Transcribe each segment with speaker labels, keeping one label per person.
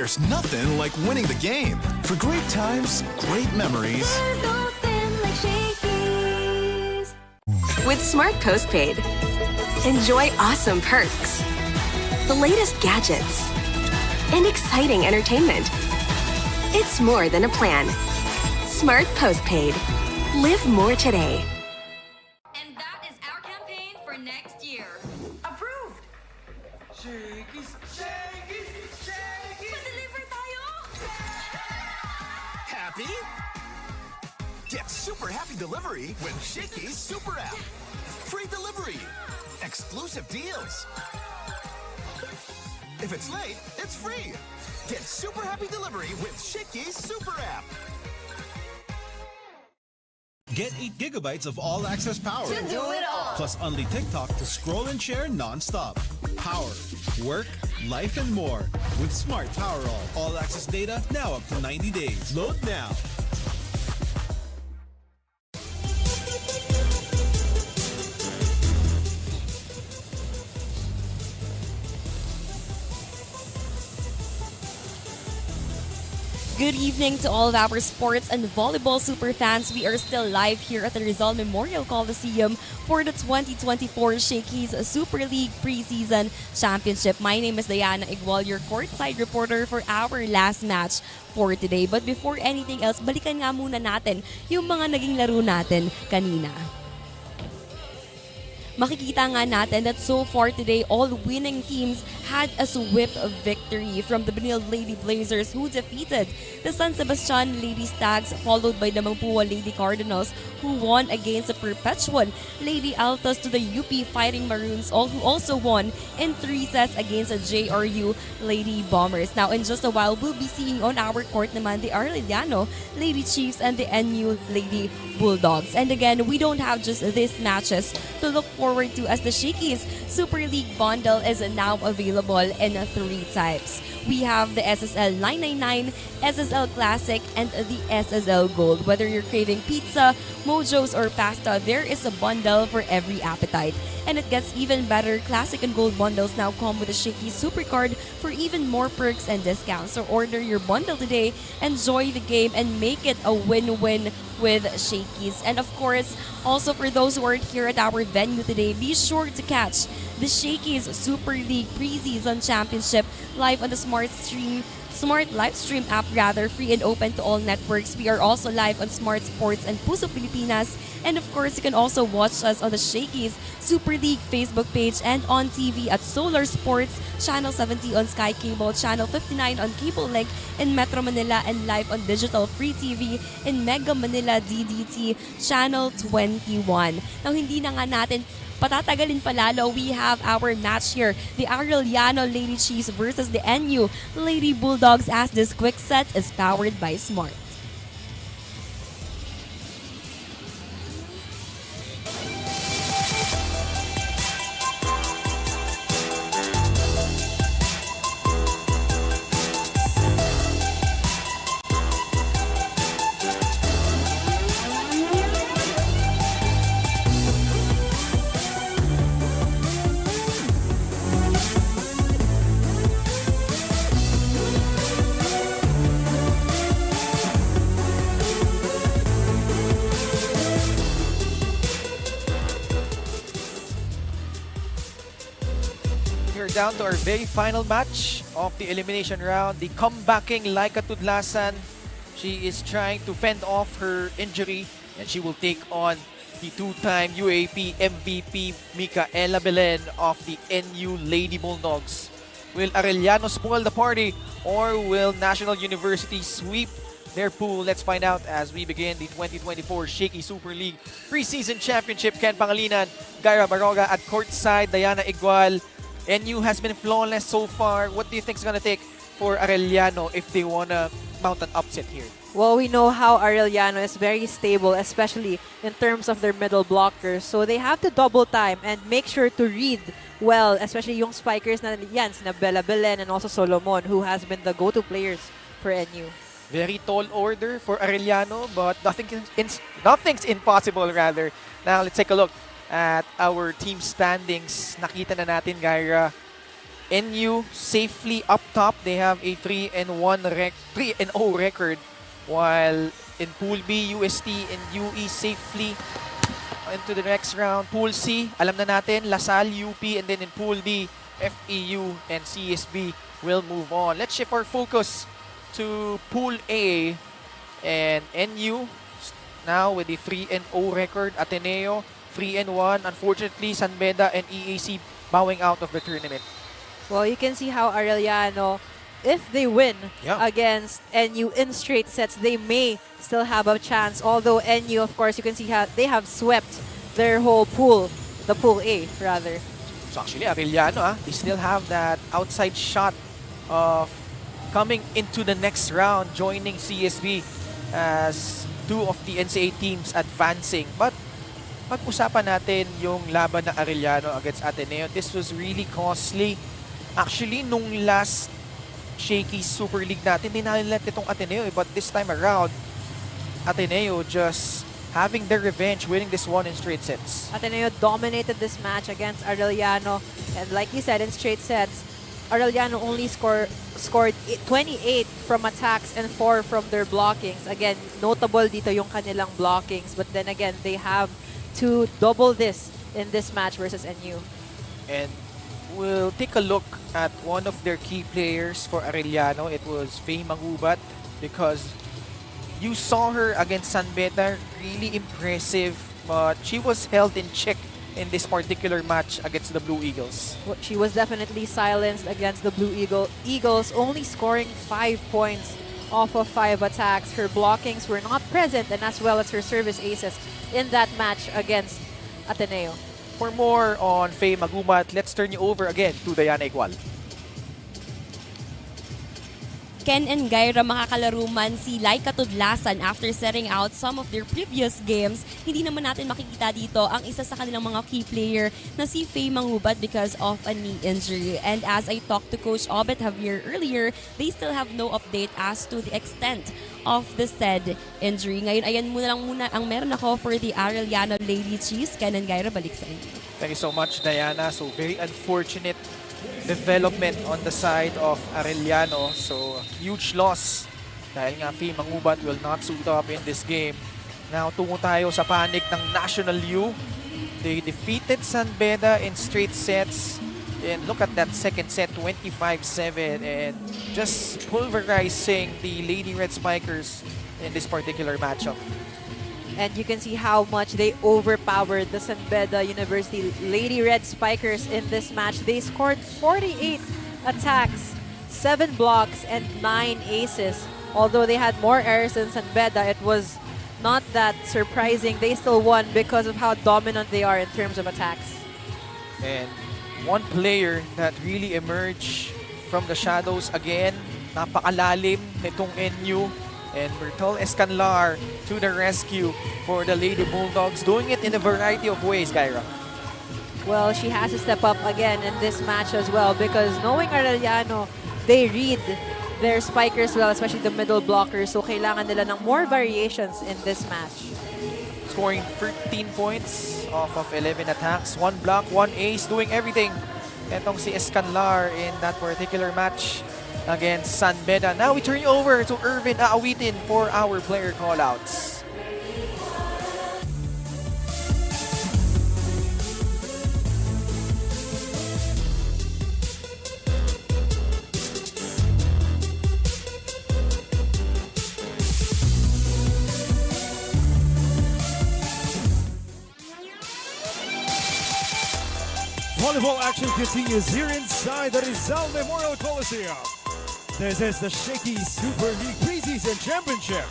Speaker 1: There's nothing like winning the game. For great times, great memories.
Speaker 2: There's nothing like Shakey's.
Speaker 3: With Smart Postpaid, enjoy awesome perks, the latest gadgets, and exciting entertainment. It's more than a plan. Smart Postpaid. Live more today.
Speaker 4: And that is our campaign for next year.
Speaker 5: Approved! Shakey's, Shakey's, Shakey's!
Speaker 4: Pa-deliver tayo!
Speaker 1: Happy? Get super happy delivery with Shakey's Super App. Free delivery. Exclusive deals. If it's late, it's free. Get super happy delivery with Shakey's Super App.
Speaker 6: Get 8 gigabytes of all-access power.
Speaker 2: To do it all.
Speaker 6: Plus only TikTok to scroll and share non-stop. Power, work, life, and more. With Smart Power all-access data now up to 90 days. Load now.
Speaker 7: Good evening to all of our sports and volleyball super fans. We are still live here at the Rizal Memorial Coliseum for the 2024 Shakey's Super League Preseason Championship. My name is Diana Igual, your courtside reporter for our last match for today. But before anything else, balikan nga muna natin yung mga naging laro natin kanina. Makikita nga natin that so far today, all winning teams had a swift victory, from the Benil Lady Blazers, who defeated the San Sebastian Lady Stags, followed by the Mangpua Lady Cardinals, who won against the Perpetual Lady Altos, to the UP Fighting Maroons, who also won in 3 sets against the JRU Lady Bombers. Now, in just a while, we'll be seeing on our court naman the Arellano Lady Chiefs and the NU Lady Bulldogs. And again, we don't have just these matches to look forward to, as the Shakey's Super League bundle is now available in 3 types. We have the SSL 999, SSL Classic, and the SSL Gold. Whether you're craving pizza, mojos, or pasta, there is a bundle for every appetite. And it gets even better. Classic and Gold bundles now come with a Shakey Super Card for even more perks and discounts. So order your bundle today, enjoy the game, and make it a win-win with Shakey's. And of course, also for those who aren't here at our venue today, be sure to catch the Shakey's Super League Preseason Championship live on the Smart LiveStream App, free and open to all networks. We are also live on Smart Sports and Puso, Pilipinas. And of course, you can also watch us on the Shakey's Super League Facebook page and on TV at Solar Sports, Channel 70 on Sky Cable, Channel 59 on Cable Link in Metro Manila, and live on Digital Free TV in Mega Manila DDT Channel 21. Now, hindi na nga natin patatagalin palalo. We have our match here, the Arellano Lady Chiefs versus the NU Lady Bulldogs, as this quick set is powered by Smart.
Speaker 8: Down to our very final match of the elimination round, the comebacking Laika Tudlasan. She is trying to fend off her injury, and she will take on the 2-time UAP MVP Micaela Belen of the NU Lady Bulldogs. Will Arellano spoil the party, or will National University sweep their pool? Let's find out as we begin the 2024 Shakey Super League Preseason Championship. Ken Pangalinan, Gaira Baroga at courtside, Diana Igual. NU has been flawless so far. What do you think is going to take for Arellano if they want to mount an upset here?
Speaker 9: Well, we know how Arellano is very stable, especially in terms of their middle blockers. So they have to double time and make sure to read well, especially yung spikers na yan, sina Bella Belen and also Solomon, who has been the go-to players for NU.
Speaker 8: Very tall order for Arellano, but nothing's impossible, rather. Now, let's take a look at our team standings. Nakita na natin, Gaira, NU safely up top. They have a 3-0 record, while in Pool B, UST and UE safely into the next round. Pool C, alam na natin, LaSalle, UP, and then in Pool D, FEU and CSB will move on. Let's shift our focus to Pool A, and NU now with the 3-0 record. Ateneo 3-1. Unfortunately, San Beda and EAC bowing out of the tournament.
Speaker 9: Well, you can see how Arellano, if they win against NU in straight sets, they may still have a chance. Although NU, of course, you can see how they have swept their whole pool, the Pool A, rather.
Speaker 8: So actually, Arellano, they still have that outside shot of coming into the next round, joining CSB as two of the NCAA teams advancing. But pag-usapan natin yung laban ng Arellano against Ateneo. This was really costly. Actually, nung last Shakey Super League natin, dinalat itong Ateneo. But this time around, Ateneo just having their revenge, winning this one in straight sets.
Speaker 9: Ateneo dominated this match against Arellano. And like you said, in straight sets, Arellano only scored 28 from attacks and 4 from their blockings. Again, notable dito yung kanilang blockings. But then again, they have to double this in this match versus NU.
Speaker 8: And we'll take a look at one of their key players for Arellano. It was Faye Mangubat, because you saw her against San Beda, really impressive, but she was held in check in this particular match against the Blue Eagles.
Speaker 9: Well, she was definitely silenced against the Blue Eagles, only scoring 5 points off of 5 attacks. Her blockings were not present, and as well as her service aces in that match against Ateneo.
Speaker 8: For more on Faye Magubat, let's turn you over again to Diana Igual.
Speaker 7: Ken and Gyra, makakalaro man si Laika Tudlasan after setting out some of their previous games. Hindi naman natin makikita dito ang isa sa kanilang mga key player na si Faye Mangubat because of a knee injury. And as I talked to Coach Obet Javier earlier, they still have no update as to the extent of the said injury. Ngayon, ayan muna ang meron ako for the Arellano Lady Chiefs. Ken and Gyra, balik sa inyo.
Speaker 8: Thank you so much, Diana. So very unfortunate development on the side of Arellano. So huge loss dahil nga Faye Mangubat will not suit up in this game. Now tungo tayo sa panig ng National U. They defeated San Beda in straight sets. And look at that second set, 25-7, and just pulverizing the Lady Red Spikers in this particular matchup.
Speaker 9: And you can see how much they overpowered the San Beda University Lady Red Spikers in this match. They scored 48 attacks, 7 blocks, and 9 aces. Although they had more errors than San Beda, it was not that surprising. They still won because of how dominant they are in terms of attacks.
Speaker 8: And one player that really emerged from the shadows again, napakalalim nitong NU, and Bertol Escanlar to the rescue for the Lady Bulldogs, doing it in a variety of ways, Gyra.
Speaker 9: Well, she has to step up again in this match as well, because knowing Arellano, they read their spikers well, especially the middle blockers, so kailangan nila ng more variations in this match.
Speaker 8: Scoring 13 points off of 11 attacks, 1 block, 1 ace, doing everything. Etong si Escanlar in that particular match against San Beda. Now we turn you over to Irvin Aawitin for our player callouts.
Speaker 10: Volleyball action continues here inside the Rizal Memorial Coliseum. This is the Shakey Super League Preseason Championship.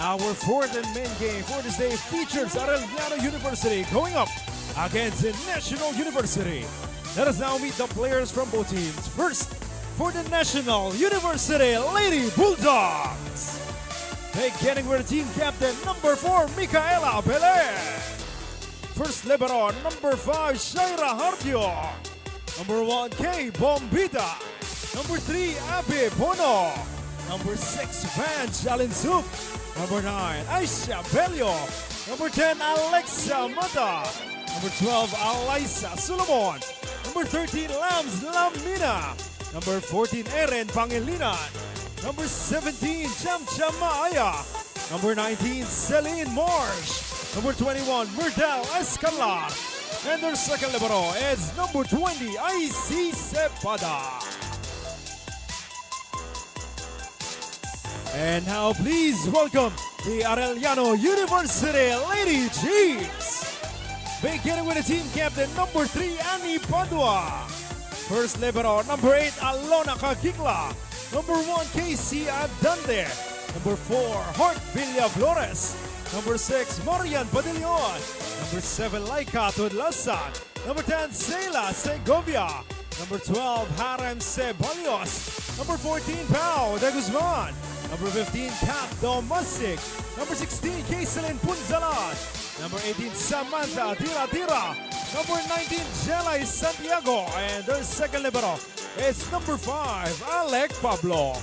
Speaker 10: Our fourth and main game for this day features Arellano University going up against the National University. Let us now meet the players from both teams. First, for the National University Lady Bulldogs. Beginning with team captain number 4, Micaela Pelez. First libero, number 5, Shaira Hartio. Number 1, Kay Bombita. Number 3, Abby Bono. Number 6, Van Chalinsuk. Number 9, Aisha Belio. Number 10, Alexa Mata. Number 12, Alisa Solomon. Number 13, Lams Lamina. Number 14, Eren Pangilinan. Number 17, Cham Maaya. Number 19, Celine Marsh. Number 21, Murdel Escalar. And their second libero is number 20, IC Cepada. And now please welcome the Arellano University Lady Chiefs. Beginning with the team captain, number 3, Annie Padua. First libero, number 8, Alona Kagikla. Number 1, Casey Adante. Number 4, Hart Villaflores. Number 6, Marian Padillon. Number 7, Laika Tudlasan. Number 10, Sela Segovia. Number 12, Harem Ceballos. Number 14, Pao de Guzman. Number 15, Kat Domasic. Number 16, Kaiselin Punzalan. Number 18, Samantha Tira. Number 19, Jelay Santiago. And their second libero is number 5, Alec Pablo.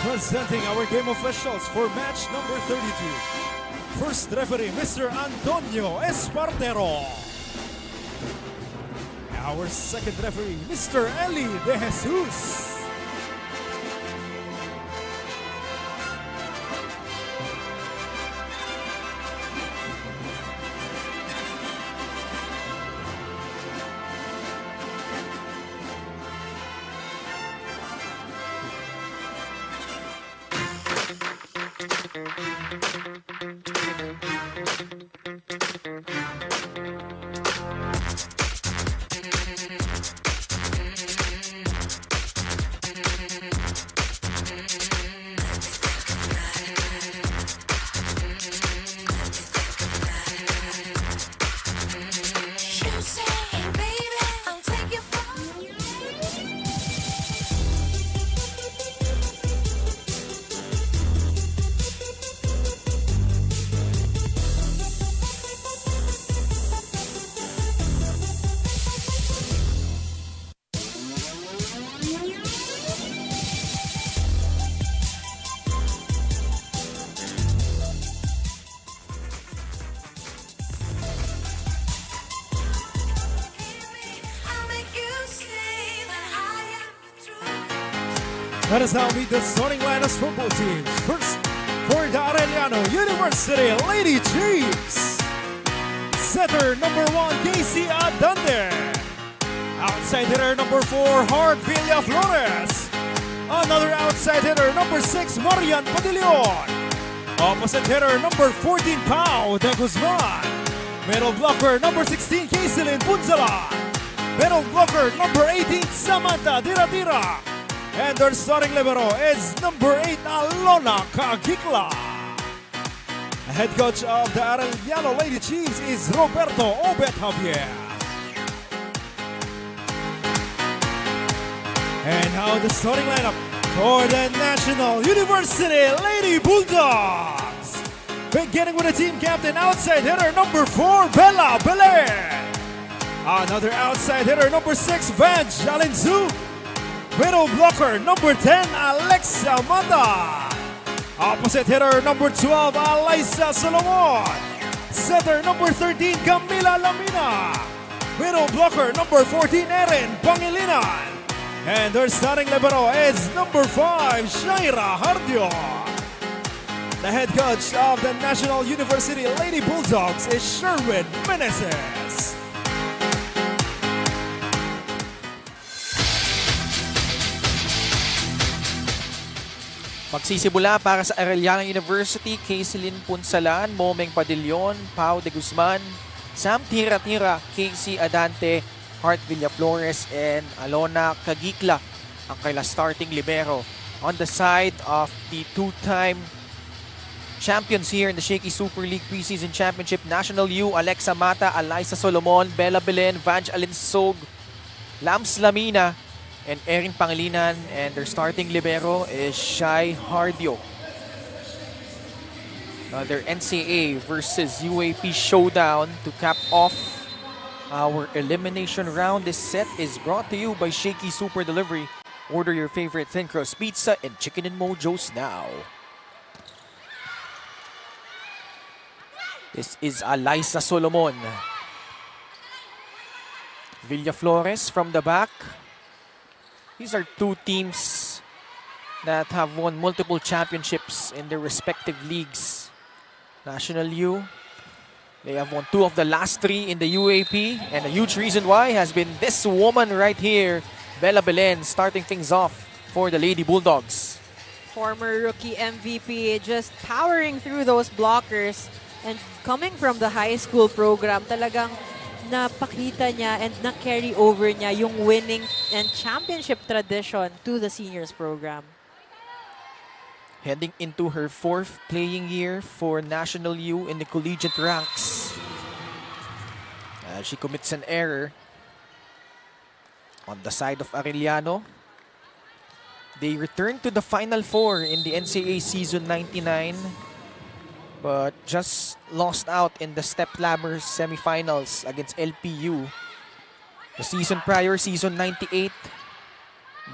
Speaker 10: Presenting our game officials for match number 32. First referee, Mr. Antonio Espartero. Our second referee, Mr. Eli De Jesus. Let us now meet the starting lineups for both teams. First, for the Arellano University Lady Chiefs. Setter number 1, Casey Adante. Outside hitter number 4, Hart Villaflores. Another outside hitter number 6, Marian Padillon. Opposite hitter number 14, Pao de Guzman. Middle blocker number 16, Kaiselin Punzalan. Middle blocker number 18, Samantha Tira. And their starting libero is number 8, Alona Kagikla. The head coach of the Arellano Lady Chiefs is Roberto Obet Javier. And now the starting lineup for the National University Lady Bulldogs. Beginning with the team captain, outside hitter number 4, Bella Belen. Another outside hitter number 6, Vange Alinzu. Middle blocker number 10, Alexa Mata. Opposite hitter number 12, Alyssa Solomon. Center number 13, Camila Lamina. Middle blocker number 14, Erin Pangilinan. And their starting libero is number 5, Shaira Hardio. The head coach of the National University Lady Bulldogs is Sherwin Meneses.
Speaker 8: Magsisimula para sa Arellano University, Kaiselin Punzalan, Momeng Padillon, Pao de Guzman, Sam Tira, Casey Adante, Hart Villaflores, and Alona Kagikla ang kaila starting libero. On the side of the two-time champions here in the Shakey Super League Preseason Championship, National U, Alexa Mata, Alyssa Solomon, Bella Belen, Vange Alinsog, Lams Lamina, and Erin Pangilinan, and their starting libero is Shai Hardio. Another NCAA versus UAP showdown to cap off Our elimination round this set is brought to you by Shakey Super Delivery. Order your favorite thin crust pizza and chicken and mojos now. This is Alyssa Solomon. Villaflores from the back. These are two teams that have won multiple championships in their respective leagues. National U, they have won 2 of the last 3 in the UAP, and a huge reason why has been this woman right here, Bella Belen, starting things off for the Lady Bulldogs.
Speaker 9: Former rookie MVP, just powering through those blockers and coming from the high school program, talagang napakita niya and na-carry over niya yung winning and championship tradition to the seniors program.
Speaker 8: Heading into her 4th playing year for National U in the collegiate ranks. She commits an error on the side of Arellano. They return to the Final Four in the NCAA Season 99, but just lost out in the Step Ladders semifinals against LPU. The season prior, Season 98,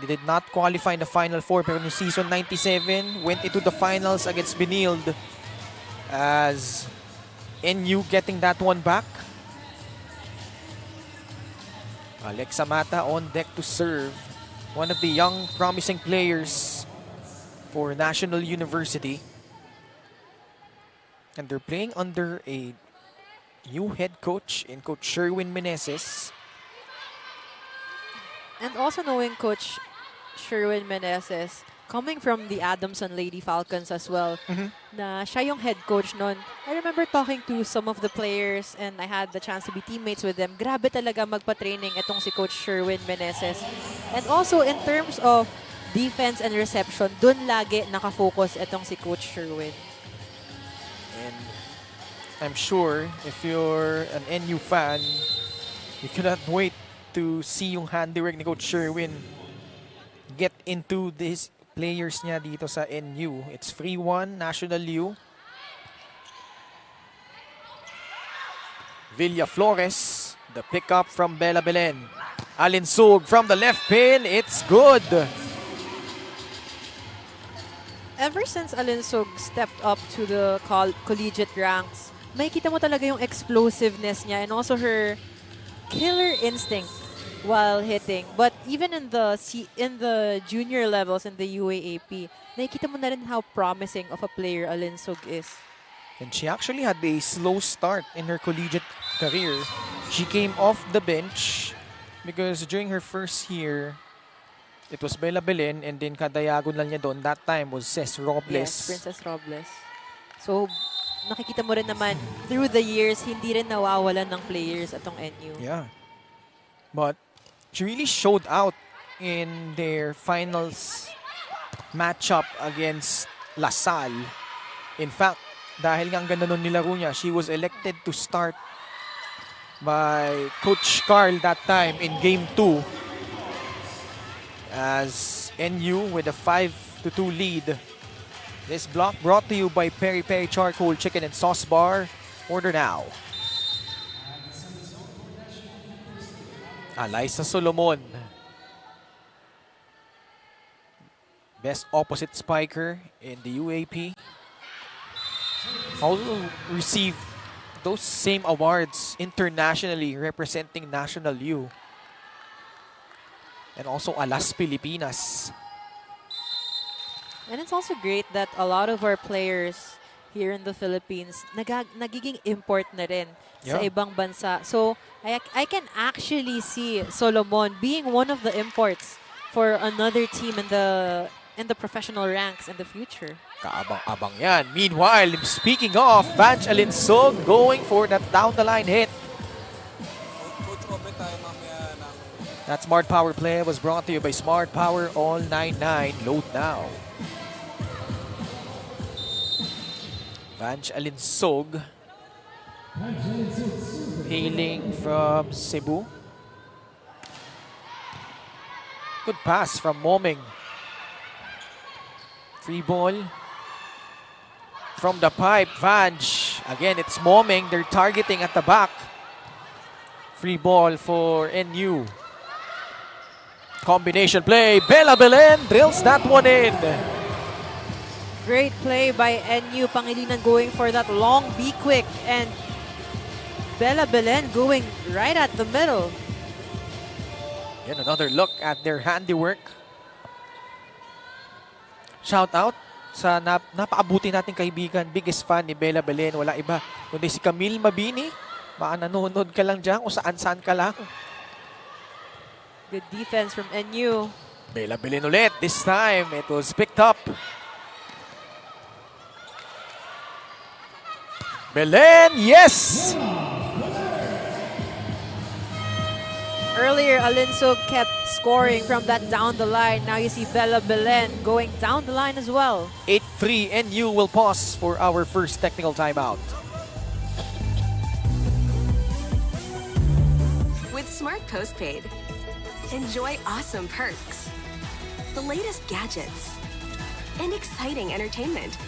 Speaker 8: they did not qualify in the Final Four, pero in Season 97, went into the finals against Benilde as NU getting that one back. Alexa Mata on deck to serve. One of the young promising players for National University. And they're playing under a new head coach in Coach Sherwin Meneses.
Speaker 9: And also knowing Coach Sherwin Meneses, coming from the Adamson Lady Falcons as well, na siya yung head coach nun. I remember talking to some of the players and I had the chance to be teammates with them. Grabe talaga magpa-training itong si Coach Sherwin Meneses. And also in terms of defense and reception, dun lagi nakafocus itong si Coach Sherwin.
Speaker 8: And I'm sure if you're an NU fan, you cannot wait to see yung handiwork ni Coach Sherwin get into these players niya dito sa NU. It's 3-1, National U. Villaflores, the pickup from Bella Belen. Alinsug from the left pin, it's good.
Speaker 9: Ever since Alinsug stepped up to the collegiate ranks, makikita mo talaga yung explosiveness niya and also her killer instinct while hitting. But even in the junior levels in the UAAP, nakikita mo na rin how promising of a player Alinsug is.
Speaker 8: And she actually had a slow start in her collegiate career. She came off the bench because during her first year, it was Bella Belen and then kadayagonal niya doon that time was Cez Robles.
Speaker 9: Yes, Princess Robles. So, nakikita mo rin naman, through the years, hindi rin nawawalan ng players atong NU.
Speaker 8: Yeah. But she really showed out in their finals matchup against LaSalle. In fact, dahil nga ang ganda nun nilaro niya, she was elected to start by Coach Carl that time in Game 2 as NU with a 5-2 lead. This block brought to you by Peri Peri Charcoal Chicken and Sauce Bar. Order now. Alyssa Solomon. Best opposite spiker in the UAP. Also received those same awards internationally representing National U. And also Alas Pilipinas.
Speaker 9: And it's also great that a lot of our players here in the Philippines nagiging import na rin sa ibang bansa. So I can actually see Solomon being one of the imports for another team in the professional ranks in the future.
Speaker 8: Kaabang-abang yan. Meanwhile, speaking of, Vanch Alinsug going for that down-the-line hit. That Smart Power play was brought to you by Smart Power All 99. Load now. Vanch Alinsug, hailing from Cebu. Good pass from Moming. Free ball from the pipe. Vanch. Again, it's Moming. They're targeting at the back. Free ball for NU. Combination play. Bella Belen drills that one in.
Speaker 9: Great play by NU. Pangilinan going for that long be quick. And Bella Belen going right at the middle.
Speaker 8: And another look at their handiwork. Shout out sa napaabuti nating kaibigan, biggest fan ni Bella Belen. Wala iba kundi si Camille Mabini. Baka nanonood ka lang dyan kung saan-saan ka lang.
Speaker 9: Good defense from NU.
Speaker 8: Bella Belen ulit. This time, it was picked up. Belen, yes!
Speaker 9: Earlier, Alinsug kept scoring from that down the line. Now you see Bella Belen going down the line as well.
Speaker 8: 8-3, NU will pause for our first technical timeout.
Speaker 3: With Smart Postpaid, enjoy awesome perks, the latest gadgets, and exciting entertainment.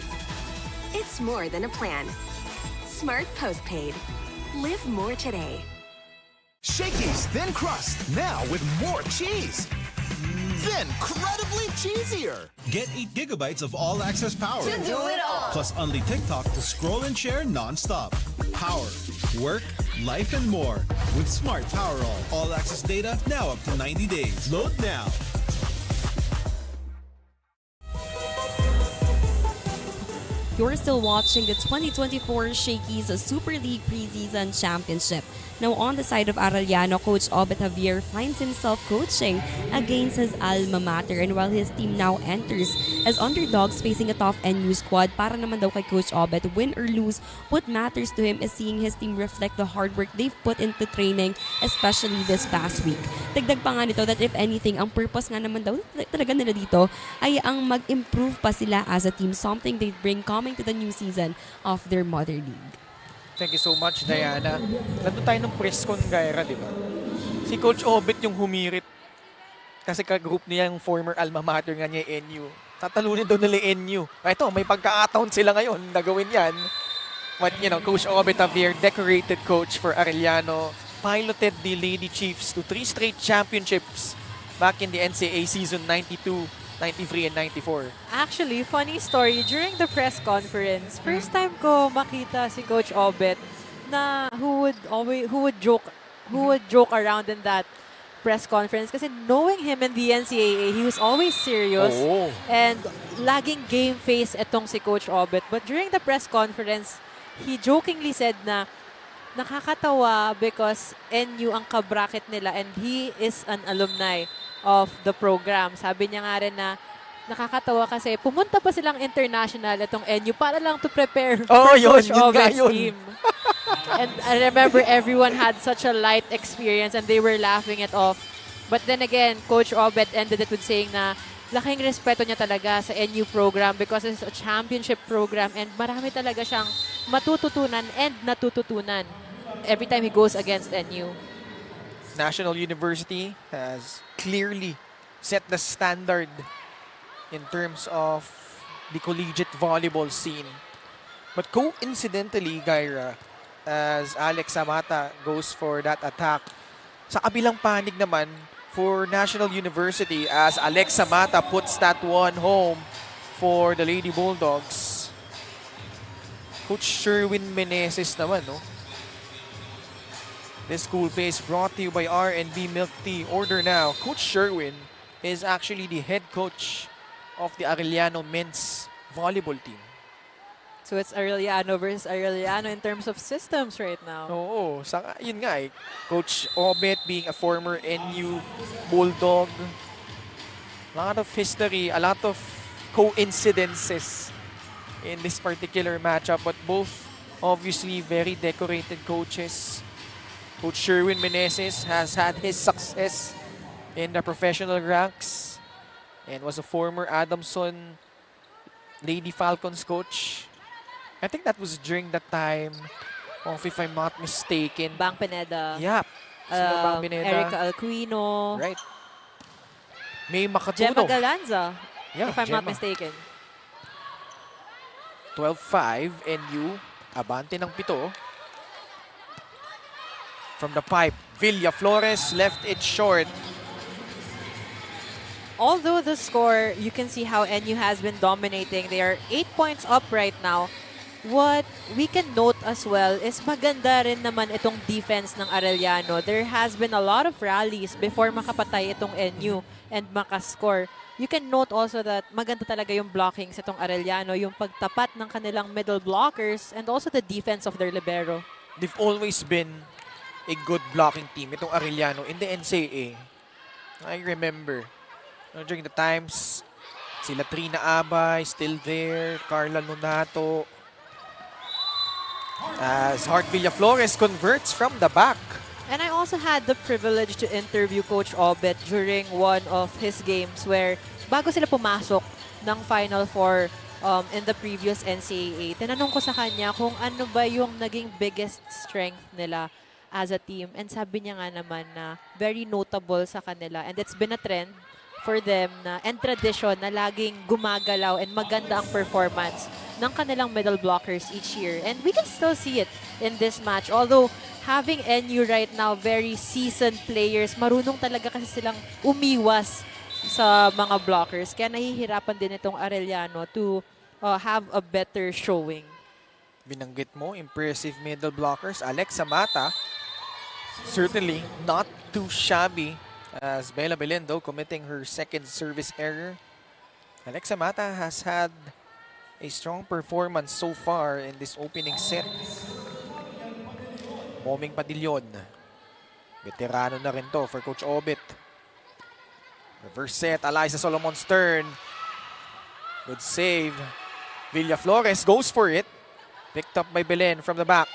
Speaker 3: It's more than a plan. Smart Postpaid. Live more today.
Speaker 1: Shakey's Thin Crust, now with more cheese. Then, incredibly cheesier.
Speaker 6: Get 8 gigabytes of all-access power.
Speaker 2: To do it all.
Speaker 6: Plus only TikTok to scroll and share non-stop. Power, work, life, and more. With Smart Power all-access data now up to 90 days. Load now.
Speaker 7: You're still watching the 2024 Shakey's Super League Preseason Championship. Now on the side of Arellano, Coach Obet Javier finds himself coaching against his alma mater, and while his team now enters as underdogs facing a tough NU squad, para naman daw kay Coach Obet, win or lose, what matters to him is seeing his team reflect the hard work they've put into training, especially this past week. Dagdag pa nga nito that if anything, ang purpose nga naman daw talaga nila dito ay ang mag-improve pa sila as a team, something they bring coming to the new season of their mother league.
Speaker 8: Thank you so much, Diana. Nandun tayo ng press con, Gaira, di ba? Si Coach Obet yung humirit. Kasi ka-group niya yung former alma mater nga niya, NU. Tatalunin daw nila NU. Ito, may pagkakataon sila ngayon na gawin yan. But, you know, Coach Obet Javier, decorated coach for Arellano, piloted the Lady Chiefs to 3 straight championships back in the NCAA season 92, 93, and 94.
Speaker 9: Actually, funny story, during the press conference, first time ko makita si Coach Obet na who would joke around in that press conference, kasi knowing him in the NCAA, he was always serious and laging game face etong si Coach Obet. But during the press conference, he jokingly said na nakakatawa because NU ang kabracket nila and he is an alumni of the program. Sabi niya nga rin na nakakatawa kasi pumunta pa silang international itong NU para lang to prepare for Coach Obet's team. And I remember everyone had such a light experience and they were laughing it off. But then again, Coach Obet ended it with saying na laking respeto niya talaga sa NU program because it's a championship program and marami talaga siyang matututunan and natututunan every time he goes against NU.
Speaker 8: National University has clearly set the standard in terms of the collegiate volleyball scene. But coincidentally, Gaira, as Alex Samata goes for that attack, sa kabilang panig naman for National University as Alex Samata puts that one home for the Lady Bulldogs. Coach Sherwin Meneses naman, no? This school play is brought to you by R&B Milk Tea. Order now. Coach Sherwin is actually the head coach of the Arellano men's volleyball team.
Speaker 9: So it's Arellano versus Arellano in terms of systems right now.
Speaker 8: Oo. Yun nga eh. Coach Obet being a former NU Bulldog. A lot of history, a lot of coincidences in this particular matchup. But both obviously very decorated coaches. Coach Sherwin Meneses has had his success in the professional ranks and was a former Adamson Lady Falcons coach. I think that was during the time of, if I'm not mistaken,
Speaker 9: Bang Pineda.
Speaker 8: Yeah. Bang Pineda.
Speaker 9: Erica Alquino.
Speaker 8: Right. May Makatuno.
Speaker 9: Gemma Galanza,
Speaker 8: Yeah,
Speaker 9: if I'm not
Speaker 8: Gemma.
Speaker 9: mistaken.
Speaker 8: 12-5, NU. Abante ng 7. from the pipe. Villa Flores left it short.
Speaker 9: Although the score, you can see how NU has been dominating. They are 8 points up right now. What we can note as well is maganda rin naman itong defense ng Arellano. There has been a lot of rallies before makapatay itong NU and makascore. You can note also that maganda talaga yung blocking sa itong Arellano, yung pagtapat ng kanilang middle blockers and also the defense of their libero.
Speaker 8: They've always been a good blocking team, itong Arellano, in the NCAA. I remember, during the times, sila Trina Abay, still there, Carla Nonato. As Heart Villaflores converts from the back.
Speaker 9: And I also had the privilege to interview Coach Obet during one of his games where bago sila pumasok ng Final Four in the previous NCAA, tinanong ko sa kanya kung ano ba yung naging biggest strength nila as a team. And sabi niya nga naman na very notable sa kanila. And it's been a trend for them na, and tradition na laging gumagalaw and maganda ang performance ng kanilang middle blockers each year. And we can still see it in this match. Although, having NU right now, very seasoned players, marunong talaga kasi silang umiwas sa mga blockers. Kaya nahihirapan din itong Arellano to have a better showing.
Speaker 8: Binanggit mo, impressive middle blockers. Alexa Mata, certainly not too shabby as Bella Belendo committing her second service error. Alexa Mata has had a strong performance so far in this opening set. Moming Padillon. Veterano na rin to for Coach Obet. Reverse set, Eliza Solomon Stern. Good save. Villa Flores goes for it. Picked up by Belen from the back.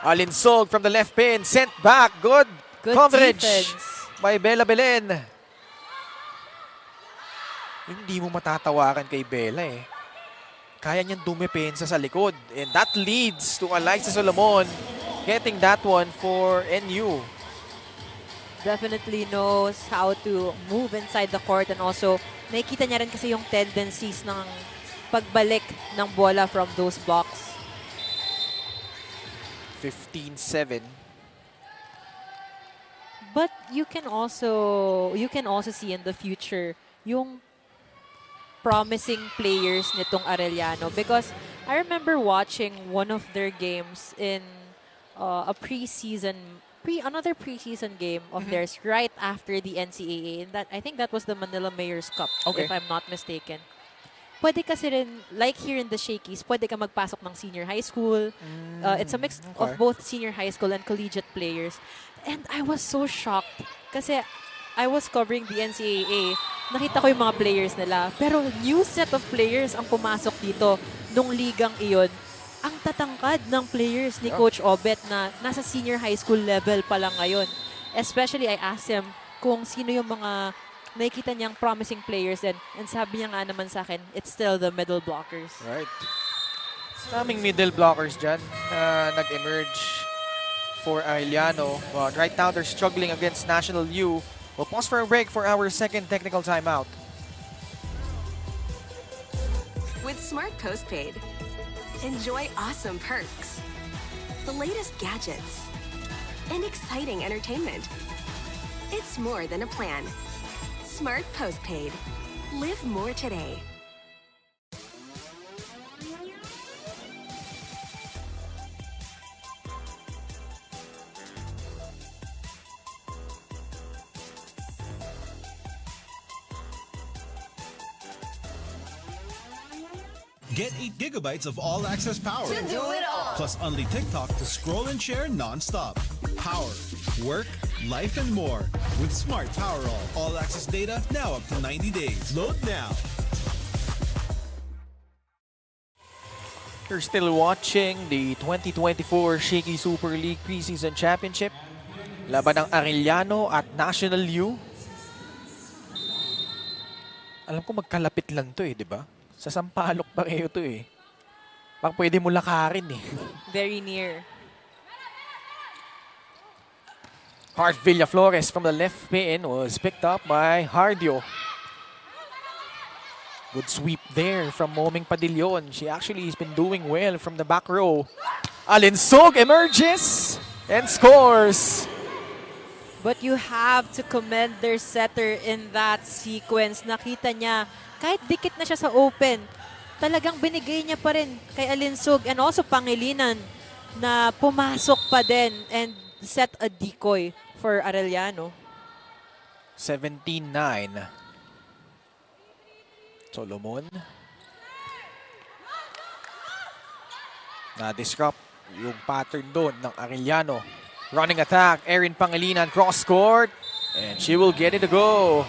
Speaker 8: Alinsog from the left pin. Sent back. Good coverage
Speaker 9: defense
Speaker 8: by Bella Belen. Hindi mo matatawaran kay Bella eh. Kaya niyang dumepensa sa likod. And that leads to Eliza Solomon getting that one for NU.
Speaker 9: Definitely knows how to move inside the court and also nakikita niya rin kasi yung tendencies ng pagbalik ng bola from those blocks.
Speaker 8: 15-7.
Speaker 9: But you can also see in the future yung promising players nitong Arellano, because I remember watching one of their games in another preseason game of theirs right after the NCAA, and that I think that was the Manila Mayor's Cup, if I'm not mistaken. Pwede kasi rin, like here in the Shakeys, pwede ka magpasok ng senior high school. It's a mix of both senior high school and collegiate players. And I was so shocked kasi I was covering the NCAA. Nakita ko yung mga players nila. Pero new set of players ang pumasok dito nung ligang iyon. Ang tatangkad ng players ni Coach Obet na nasa senior high school level pa lang ngayon. Especially, I asked him kung sino yung mga nakikita niyang promising players and sabi niya nga naman sa akin, it's still the middle blockers.
Speaker 8: Right. Daming middle blockers dyan na nag-emerge for Arellano. But right now, they're struggling against National U. We'll pause for a break for our second technical timeout.
Speaker 3: With Smart Postpaid, enjoy awesome perks, the latest gadgets, and exciting entertainment. It's more than a plan. Smart Postpaid. Live more today.
Speaker 6: Get 8 gigabytes of all-access power.
Speaker 2: To do it all.
Speaker 6: Plus only TikTok to scroll and share non-stop. Power, work, life, and more. With Smart Power all-access data now up to 90 days. Load now.
Speaker 8: You're still watching the 2024 Shakey Super League Preseason Championship. Laban ng Arellano at National U. Alam ko magkalapit lang to eh, di ba? Sa Sampaloc pareho to eh. Baka pwede mo lakarin eh.
Speaker 9: Very near.
Speaker 8: Heart Villaflores from the left pin was picked up by Hardio. Good sweep there from Moming Padillon. She actually has been doing well from the back row. Alinsog emerges and scores.
Speaker 9: But you have to commend their setter in that sequence. Nakita niya, kahit dikit na siya sa open, talagang binigay niya pa rin kay Alinsug and also Pangilinan na pumasok pa din and set a decoy for Arellano.
Speaker 8: 17-9. Solomon. Na-disrupt yung pattern doon ng Arellano. Running attack, Erin Pangilinan, cross court, and she will get it to go.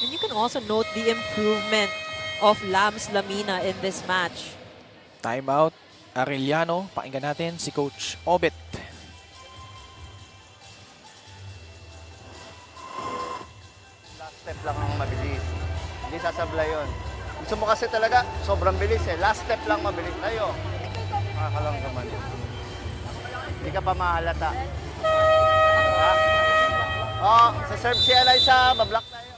Speaker 9: And you can also note the improvement of Lams Lamina in this match.
Speaker 8: Timeout, Arellano. Pakinggan natin si Coach Obet.
Speaker 11: Last step lang ang mabilis. Hindi sasabla yun. Gusto mo kasi talaga, sobrang bilis eh. Last step lang mabilis. Tayo. Makakalang naman yun. Hindi ka pa mahalata. Ha? Oh, sa serve si Eliza, bablock tayo.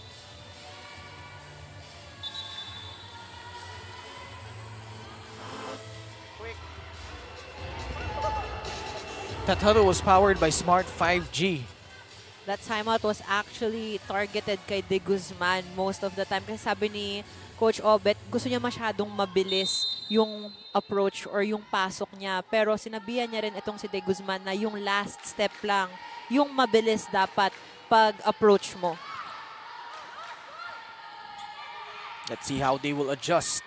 Speaker 11: Quick.
Speaker 8: That huddle was powered by Smart 5G.
Speaker 9: That timeout was actually targeted kay De Guzman most of the time. Kasi sabi ni Coach Obet, gusto niya masyadong mabilis yung approach or yung pasok niya. Pero sinabihan niya rin itong si De Guzman na yung last step lang, yung mabilis dapat pag-approach mo.
Speaker 8: Let's see how they will adjust.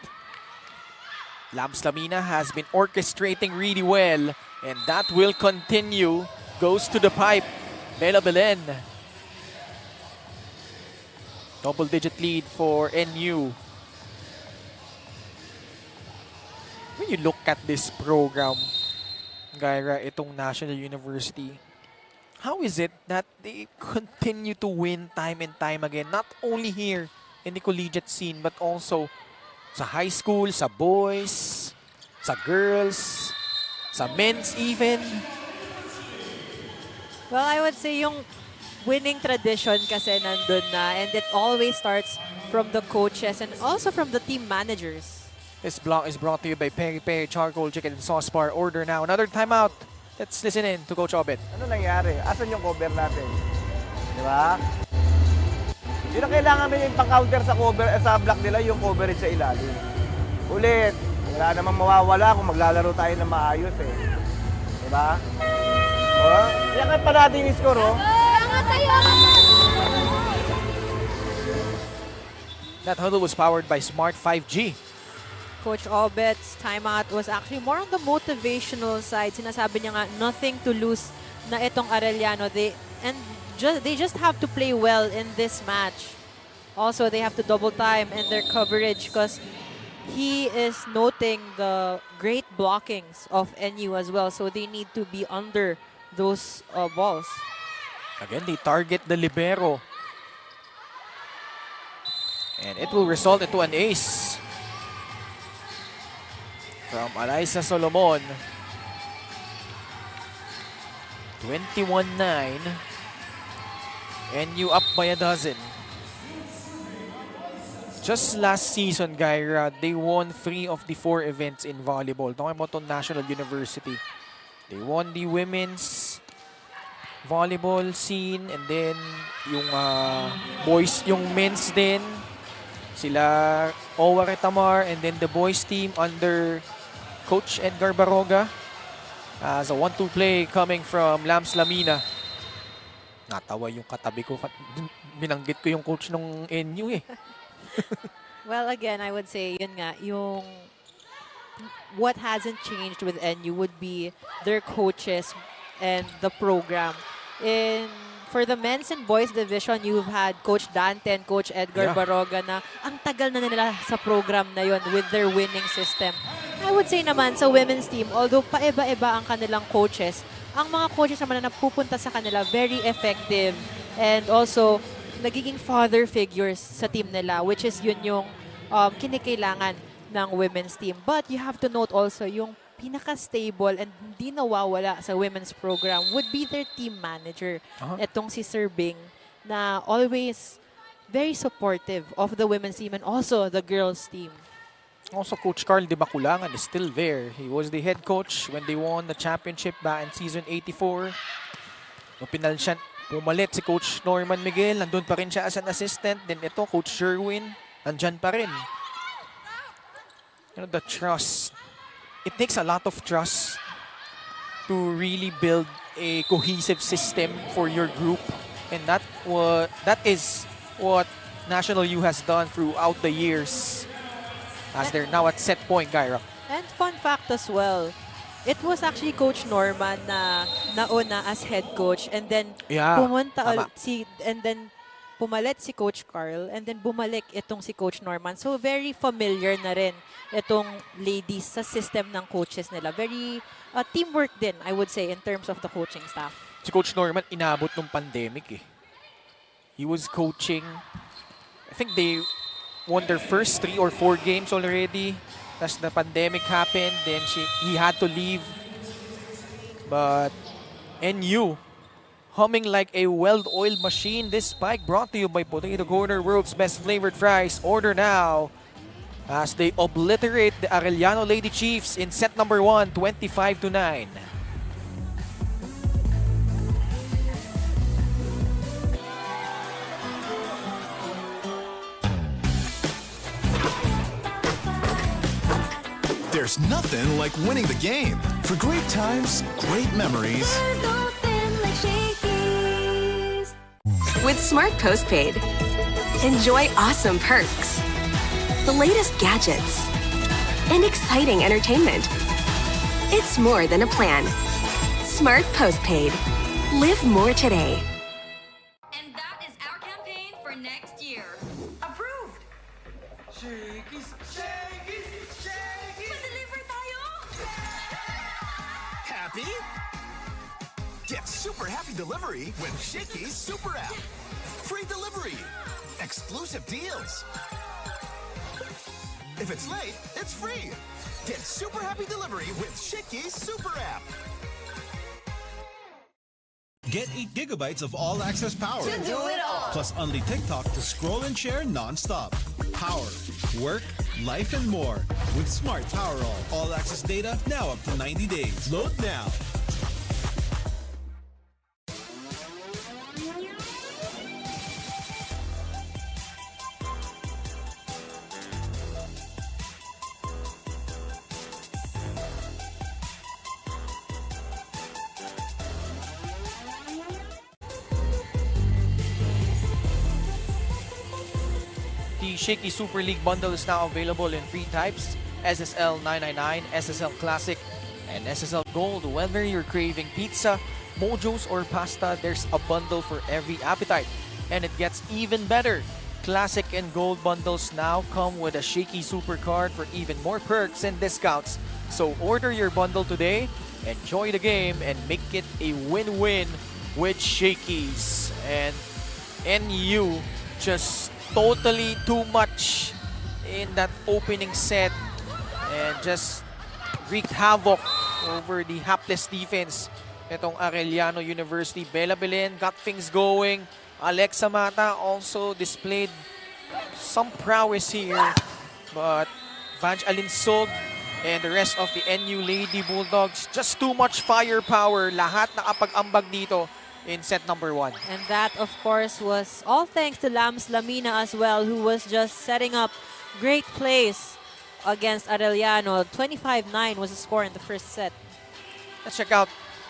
Speaker 8: Lams Lamina has been orchestrating really well, and that will continue. Goes to the pipe. Bella Belen. Double-digit lead for NU. When you look at this program, Gaira, itong National University, how is it that they continue to win time and time again? Not only here in the collegiate scene, but also sa high school, sa boys, sa girls, sa men's even.
Speaker 9: Well, I would say yung winning tradition kasi nandun na, and it always starts from the coaches and also from the team managers.
Speaker 8: This block is brought to you by Peri Peri Charcoal Chicken and Sauce Bar. Order now. Another timeout. Let's listen in to Coach Obet.
Speaker 11: Ano nangyari? Asan yung cover natin? Di ba? Yun ang kailangan namin yung pang-counter sa cover, sa block nila, yung coverage sa ilalim. Ulit, wala namang mawawala kung maglalaro tayo ng maayos eh. Di ba? Oh, yan pa natin yung score, oh.
Speaker 8: That huddle was powered by Smart 5G.
Speaker 9: Coach Obet's timeout was actually more on the motivational side. Sinasabi niya nga, nothing to lose na itong Arellano. They just have to play well in this match. Also, they have to double time in their coverage because he is noting the great blockings of NU as well. So they need to be under those balls.
Speaker 8: Again, they target the libero. And it will result into an ace from Eliza Solomon. 21-9. NU up by a dozen. Just last season, Gaira, they won 3 of the 4 events in volleyball. Talking about the National University. They won the women's volleyball scene, and then yung boys, yung men's din. Sila Owa Retamar, and then the boys team under Coach Edgar Baroga. As a 1-2 play coming from Lams Lamina. Natawa yung katabi ko. Binanggit ko yung coach ng NU eh.
Speaker 9: Well, again, I would say, yun nga, yung what hasn't changed with NU would be their coaches and the program. For the men's and boys division, you've had Coach Dante and Coach Edgar Baroga na ang tagal na nila sa program na yon with their winning system. I would say naman sa women's team, although paiba-iba ang kanilang coaches, ang mga coaches naman na napupunta sa kanila very effective and also nagiging father figures sa team nila, which is yun yung kinikailangan ng women's team. But you have to note also yung pinaka-stable and hindi nawawala sa women's program would be their team manager. Etong si Sir Bing na always very supportive of the women's team and also the girls' team.
Speaker 8: Also, Coach Carl de Baculangan is still there. He was the head coach when they won the championship back in season 84. Nung pinalsyan, pumalit si Coach Norman Miguel. Nandun pa rin siya as an assistant. Then ito, Coach Sherwin, nandyan pa rin. You know, the trust. It takes a lot of trust to really build a cohesive system for your group. And that is what National U has done throughout the years. As they're now at set point, Gyra.
Speaker 9: And fun fact as well, it was actually Coach Norman na nauna as head coach, and then pumalit si Coach Carl, and then bumalik itong si Coach Norman. So very familiar na rin itong ladies sa system ng coaches nila. Very teamwork din, I would say, in terms of the coaching staff.
Speaker 8: Si Coach Norman inabot ng pandemic eh. He was coaching, I think they won their first 3 or 4 games already. As the pandemic happened, then he had to leave. But NU, humming like a well-oiled machine. This spike brought to you by Potato Corner, world's best flavored fries. Order now as they obliterate the Arellano Lady Chiefs in set number 1, 25-9.
Speaker 1: There's nothing like winning the game. For great times, great memories.
Speaker 2: There's nothing like Shakey's.
Speaker 3: With Smart Postpaid, enjoy awesome perks, the latest gadgets, and exciting entertainment. It's more than a plan. Smart Postpaid. Live more today.
Speaker 4: And that is our campaign for next year.
Speaker 5: Approved! Shakey's, Shakey's, Shakey's!
Speaker 4: Pa-deliver tayo!
Speaker 1: Happy? Get super happy delivery with Shakey's Super App. Free delivery. Exclusive deals. If it's late, it's free. Get super happy delivery with Shakey's Super App.
Speaker 6: Get 8 gigabytes of all-access power.
Speaker 2: To do it all.
Speaker 6: Plus only TikTok to scroll and share non-stop. Power, work, life, and more. With Smart Power all-access data now up to 90 days. Load now.
Speaker 8: The Shakey Super League bundle is now available in 3 types: SSL 999, SSL Classic, and SSL Gold. Whether you're craving pizza, mojos, or pasta, there's a bundle for every appetite. And it gets even better. Classic and Gold bundles now come with a Shakey Super Card for even more perks and discounts. So order your bundle today, enjoy the game, and make it a win-win with Shakey's. And NU just totally too much in that opening set and just wreaked havoc over the hapless defense. Itong Arellano University. Bella Belen got things going. Alexa Mata also displayed some prowess here. But Vanj Alinsog and the rest of the NU Lady Bulldogs, just too much firepower. Lahat nakapag-ambag dito in set number 1.
Speaker 9: And that, of course, was all thanks to Lams Lamina as well, who was just setting up great plays against Arellano. 25-9 was the score in the first set.
Speaker 8: Let's check out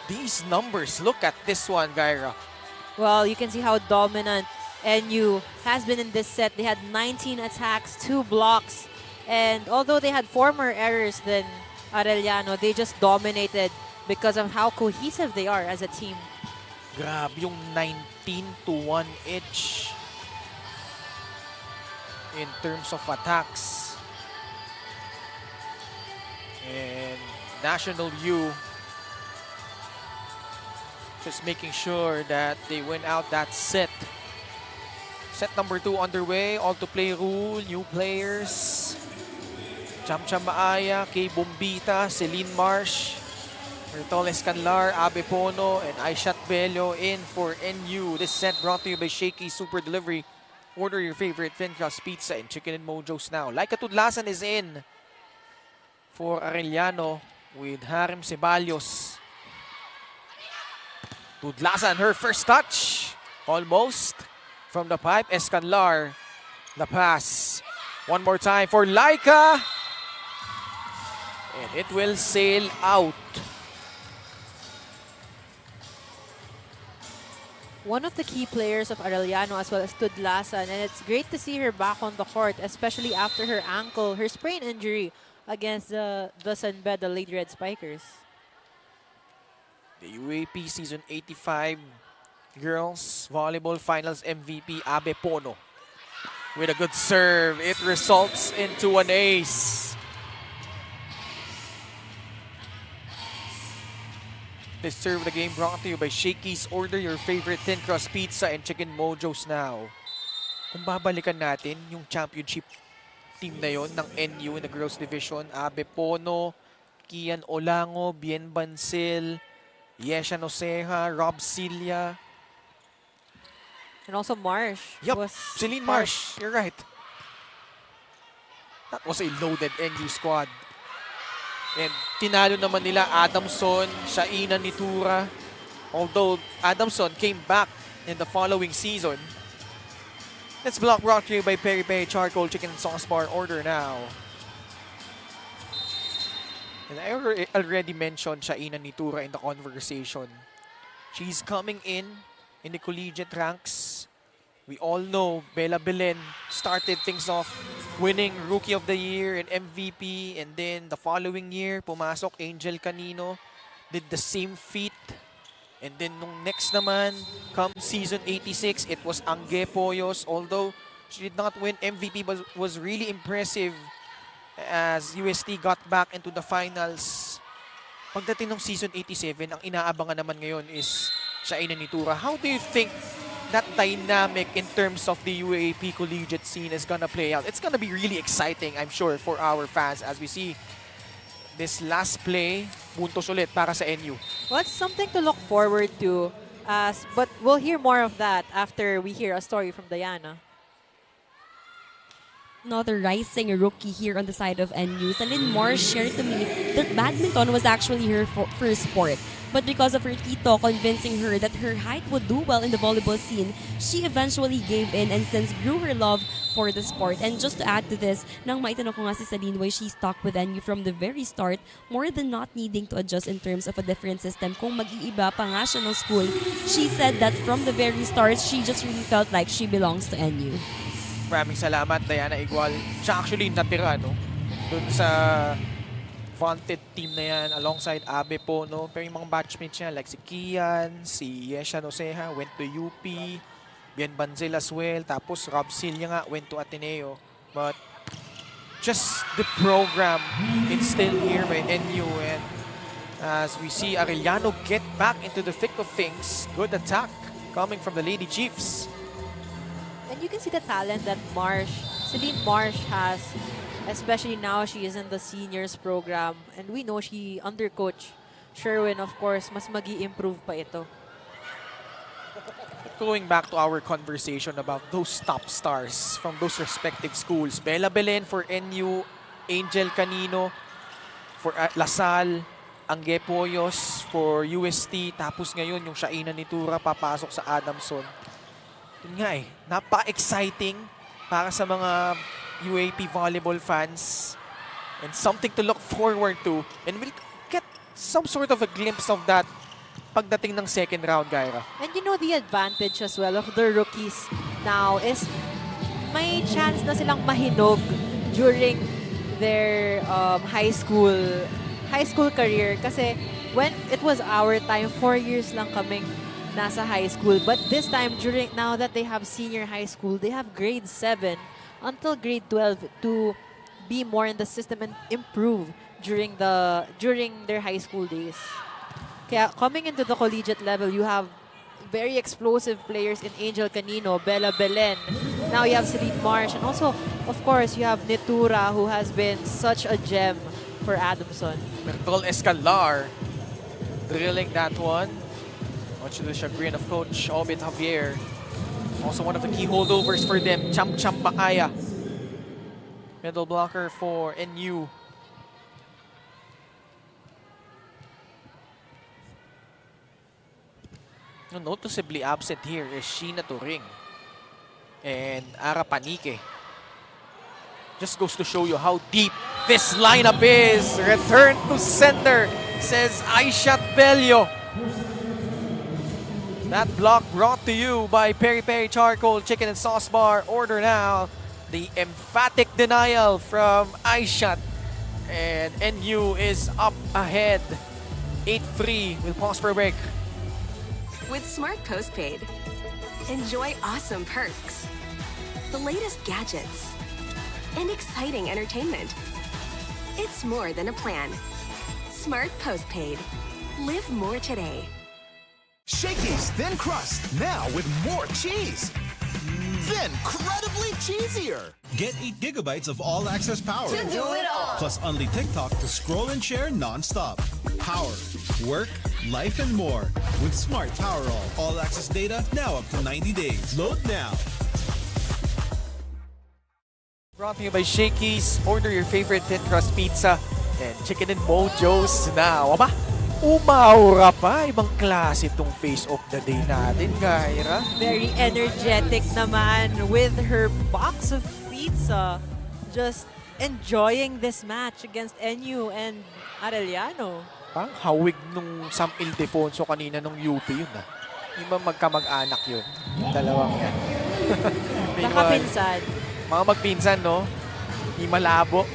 Speaker 8: these numbers. Look at this one, Gyra.
Speaker 9: Well, you can see how dominant NU has been in this set. They had 19 attacks, 2 blocks. And although they had 4 more errors than Arellano, they just dominated because of how cohesive they are as a team.
Speaker 8: Grabe yung 19-1 each in terms of attacks. And National U just making sure that they win out that set. Set number 2 underway. All-to-play rule, new players. Chamcham Maaya, Kay Bombita, Celine Marsh, Bertoles Canlar, Abe Pono, and Aishat Bello in for NU. This set brought to you by Shakey Super Delivery. Order your favorite thin crust pizza and chicken and mojos now. Like Tudlasan is in for Arellano with Harem Ceballos. Tudlasan, her first touch. Almost. From the pipe, Escanlar. The pass. One more time for Laika. And it will sail out.
Speaker 9: One of the key players of Arellano as well as Tudlasan, and it's great to see her back on the court, especially after her sprain injury against the San Beda Lady Red Spikers.
Speaker 8: The UAP Season 85 Girls Volleyball Finals MVP Abe Pono with a good serve. It results into an ace. This serve of the game brought to you by Shakey's. Order your favorite thin crust pizza and chicken mojos now. Kung babalikan natin yung championship team na yon ng NU in the girls division, Abe Pono, Kian Olango, Bien Bancil, Yesha Noceja, Rob Cilia.
Speaker 9: And also Marsh.
Speaker 8: Yup, Celine Marsh. You're right. That was a loaded NU squad. And tinalo naman nila Adamson, Shaina Nitura. Although Adamson came back in the following season. This block brought to you by Peri Peri Charcoal Chicken and Sauce Bar. Order now. And I already mentioned Shaina Nitura in the conversation. She's coming in the collegiate ranks. We all know Bella Belen started things off winning Rookie of the Year and MVP, and then the following year, pumasok Angel Canino, did the same feat. And then nung next naman, come season 86, it was Angge Poyos. Although she did not win MVP, but was really impressive as UST got back into the finals. Pagdating ng season 87, ang inaabangan naman ngayon is Shaina Nitura. How do you think that dynamic in terms of the UAP collegiate scene is gonna play out? It's gonna be really exciting, I'm sure, for our fans as we see this last play, puntos ulit para sa NU.
Speaker 9: Well, it's something to look forward to, but we'll hear more of that after we hear a story from Diana.
Speaker 7: Another rising rookie here on the side of NU. Celine Marsh shared to me that badminton was actually her first sport. But because of her tito convincing her that her height would do well in the volleyball scene, she eventually gave in and since grew her love for the sport. And just to add to this, nang maitanong ko nga si Celine why she stuck with NU from the very start, more than not needing to adjust in terms of a different system, kung mag-iiba pa nga siya ng school, she said that from the very start, she just really felt like she belongs to NU.
Speaker 8: Maraming salamat, Diana Igual. Siya actually natira, no? Doon sa vaunted team na yan alongside Abe Pono. Pero yung mga batchmates niya like si Kian, si Yesha Noceja went to UP, Bien Banzel as well. Tapos Rob Cilia nga went to Ateneo. But just the program instilled here by NU, and as we see Arellano get back into the thick of things. Good attack coming from the Lady Chiefs.
Speaker 9: And you can see the talent that Celine Marsh has, especially now she is in the seniors program. And we know she, under Coach Sherwin, of course, mas magi-improve pa ito.
Speaker 8: Going back to our conversation about those top stars from those respective schools. Bella Belen for NU, Angel Canino for Lasal, Angge Poyos for UST. Tapos ngayon yung Shaina Nitura papasok sa Adamson. Yun nga eh, napa-exciting para sa mga UAP volleyball fans and something to look forward to, and we'll get some sort of a glimpse of that pagdating ng second round, Gaira.
Speaker 9: And you know the advantage as well of the rookies now is may chance na silang mahinog during their high school career, kasi when it was our time, 4 years lang kaming nasa high school. But this time, now that they have senior high school, they have grade 7 until grade 12 to be more in the system and improve during their high school days. Kaya coming into the collegiate level, you have very explosive players in Angel Canino, Bella Belen. Now you have Celine Marsh, and also, of course, you have Nitura, who has been such a gem for Adamson.
Speaker 8: Bertol Escalar drilling that one. Much to the chagrin of Coach Obit Javier. Also one of the key holdovers for them, Champ Makaya. Middle blocker for NU. Noticeably absent here is Sheena Turing and Ara Panique. Just goes to show you how deep this lineup is. Return to sender, says Aishat Bello. That block brought to you by Peri Peri Charcoal Chicken and Sauce Bar. Order now. The emphatic denial from Aishat. And NU is up ahead. 8-3. We'll pause for a break.
Speaker 3: With Smart Postpaid, enjoy awesome perks, the latest gadgets, and exciting entertainment. It's more than a plan. Smart Postpaid. Live more today.
Speaker 1: Shakey's Thin Crust, now with more cheese. Then, incredibly cheesier.
Speaker 6: Get 8 gigabytes of all-access power.
Speaker 2: To do it all.
Speaker 6: Plus only TikTok to scroll and share non-stop. Power, work, life, and more. With Smart Power All access data now up to 90 days. Load now.
Speaker 8: Brought to you by Shakey's. Order your favorite thin crust pizza and chicken and mojos now. Aba, umaura pa. Ibang klase itong face of the day natin, Kyra.
Speaker 9: Very energetic naman with her box of pizza. Just enjoying this match against NU and Arellano.
Speaker 8: Parang hawig nung Sam Ildefonso kanina nung UP yun ah. Yung ba magkamag-anak yun? Yung dalawang yan.
Speaker 9: Nakapinsan.
Speaker 8: Mga magpinsan, no? Di malabo.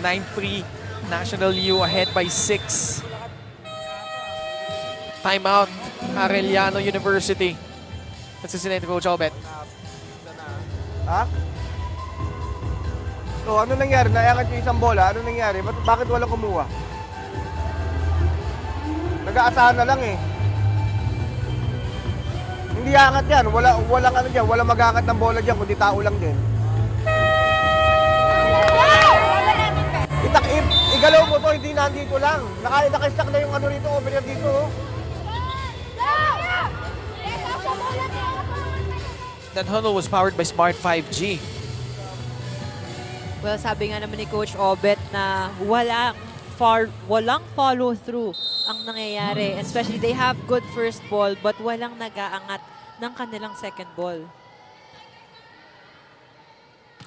Speaker 8: 9-3. National U ahead by 6. Timeout. Arellano University. That's the Senate Coach Albert.
Speaker 11: Ha? So, ano nangyari? Naiangat yung isang bola. Ano nangyari? Bakit wala kumuha? Nag-aasahan na lang eh. Hindi angat yan. Walang ano dyan. Walang mag-aangat ng bola dyan, kundi tao lang din. Igalaw mo to, hindi nandito lang. Naka-stack na yung ano rito, over dito.
Speaker 8: That huddle was powered by Smart 5G.
Speaker 9: Well, sabi nga naman ni Coach Obet na walang follow-through ang nangyayari. Especially, they have good first ball but walang nag-aangat ng kanilang second ball.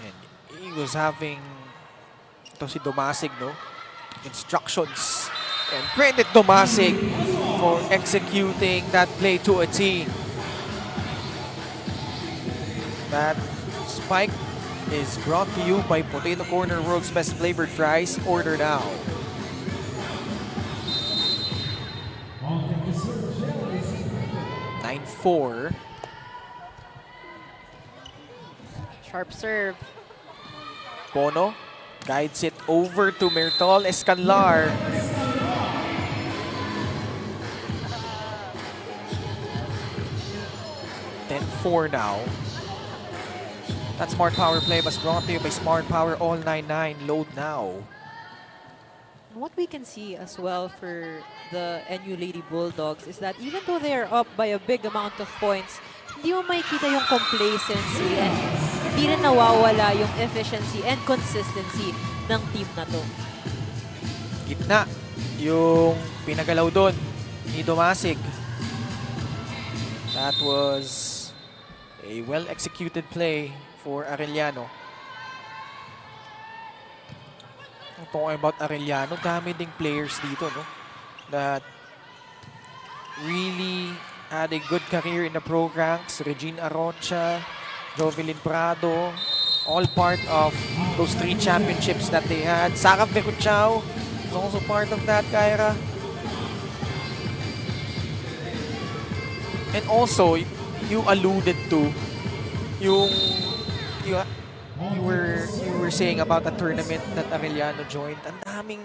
Speaker 8: And he was having, ito si Domasig, no? Instructions. And credit Domasig for executing that play to a T. That spike is brought to you by Potato Corner, world's best flavored fries. Order now. (9-4).
Speaker 9: Sharp serve.
Speaker 8: Bono guides it over to Mirtol Escanlar. (10-4) now. That Smart Power play was brought to you by Smart Power All 99. Load now.
Speaker 9: What we can see as well for the NU Lady Bulldogs is that even though they are up by a big amount of points, hindi mo makikita yung complacency and hindi rin nawawala yung efficiency and consistency ng team na to.
Speaker 8: Gitna yung pinagalaw doon ni Domasig. That was a well-executed play for Arellano. Talking about Arellano, dami ding players dito, no? That really had a good career in the pro ranks. Regine Arocha, Jovelyn Prado, all part of those 3 championships that they had. Sarah Becuchao is also part of that, Kyra. And also, you alluded to yung you were saying about a tournament that Arellano joined. Ang daming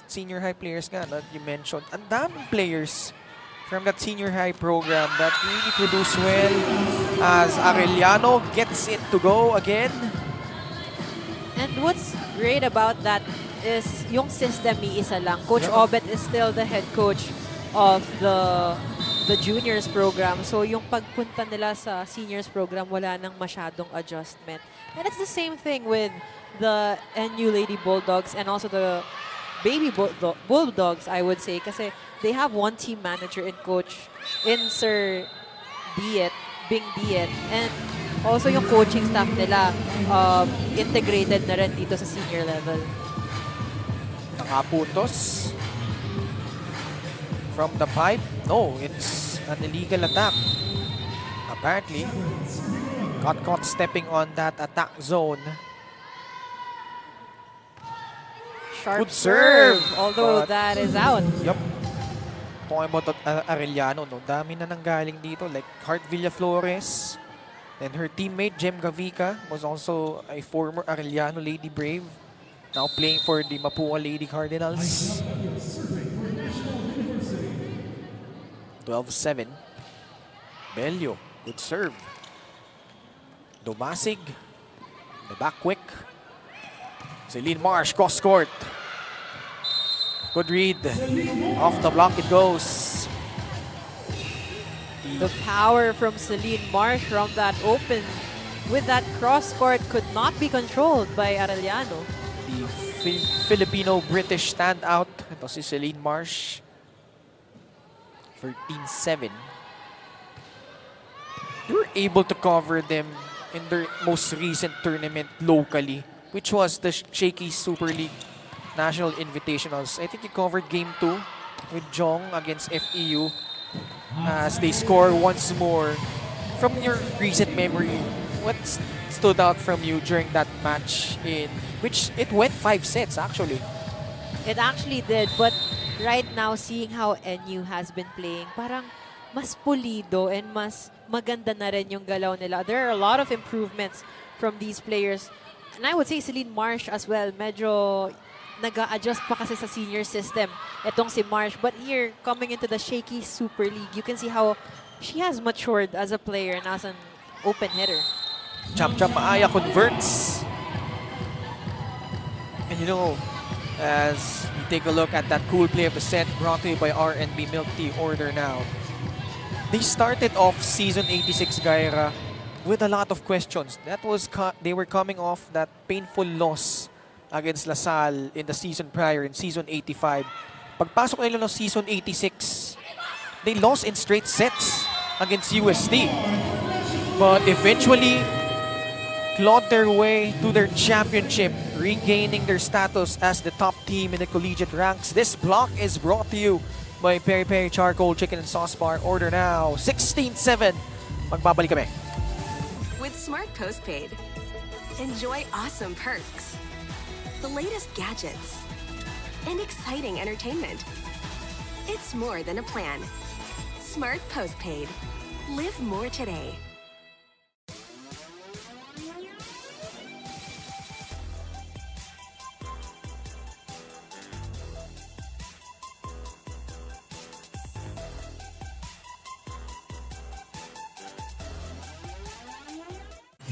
Speaker 8: senior high players nga that you mentioned. Ang daming players from that senior high program that really produce well as Arellano gets it to go again.
Speaker 9: And what's great about that is yung system iisa lang. Coach Obet is still the head coach of the juniors program. So yung pagpunta nila sa seniors program, wala nang masyadong adjustment. And it's the same thing with the NU Lady Bulldogs and also the baby Bulldogs, I would say. Kasi they have one team manager and coach in Sir Diet, Bing Diet, and also yung coaching staff nila integrated na rin dito sa senior level.
Speaker 8: Nakaputos. From the pipe. No, it's an illegal attack. Apparently, got caught stepping on that attack zone.
Speaker 9: Sharp
Speaker 8: Good
Speaker 9: serve,
Speaker 8: serve,
Speaker 9: although
Speaker 8: but-
Speaker 9: that is out.
Speaker 8: Yup. Talking about Arellano, no? Dami na nanggaling dito. Like Heart Villaflores. And her teammate, Jem Gavica, was also a former Arellano Lady Brave. Now playing for the Mapua Lady Cardinals. 12-7. Bello, good serve. Domasig, the back quick. Celine Marsh, cross court. Good read. Off the block it goes.
Speaker 9: The power from Celine Marsh from that open with that cross court could not be controlled by Arellano.
Speaker 8: The Filipino-British standout. Ito si Celine Marsh. 13-7. They were able to cover them in their most recent tournament locally, which was the Shakey Super League National Invitationals. I think you covered Game 2 with Jong against FEU as they score once more. From your recent memory, what stood out from you during that match, in which it went 5 sets actually?
Speaker 9: It actually did, but right now, seeing how NU has been playing, parang mas pulido and mas maganda na rin yung galaw nila. There are a lot of improvements from these players. And I would say Celine Marsh as well, medyo nag-a-adjust pa kasi sa senior system itong si Marsh. But here, coming into the Shakey Super League, you can see how she has matured as a player and as an open hitter.
Speaker 8: Cham-Cham Maaya converts. And you know, as we take a look at that cool play of the set brought to you by R&B Milk Tea, order now. They started off season 86, Gaira, with a lot of questions. That was they were coming off that painful loss against LaSalle in the season prior, in season 85. Pagpasok nila ng season 86, they lost in straight sets against UST. But eventually, clawed their way to their championship, regaining their status as the top team in the collegiate ranks. This block is brought to you by Peri Peri Charcoal Chicken and Sauce Bar. Order now. 16-7. Magbabalik kami.
Speaker 3: With Smart Postpaid, enjoy awesome perks, the latest gadgets, and exciting entertainment. It's more than a plan. Smart Postpaid. Live more today.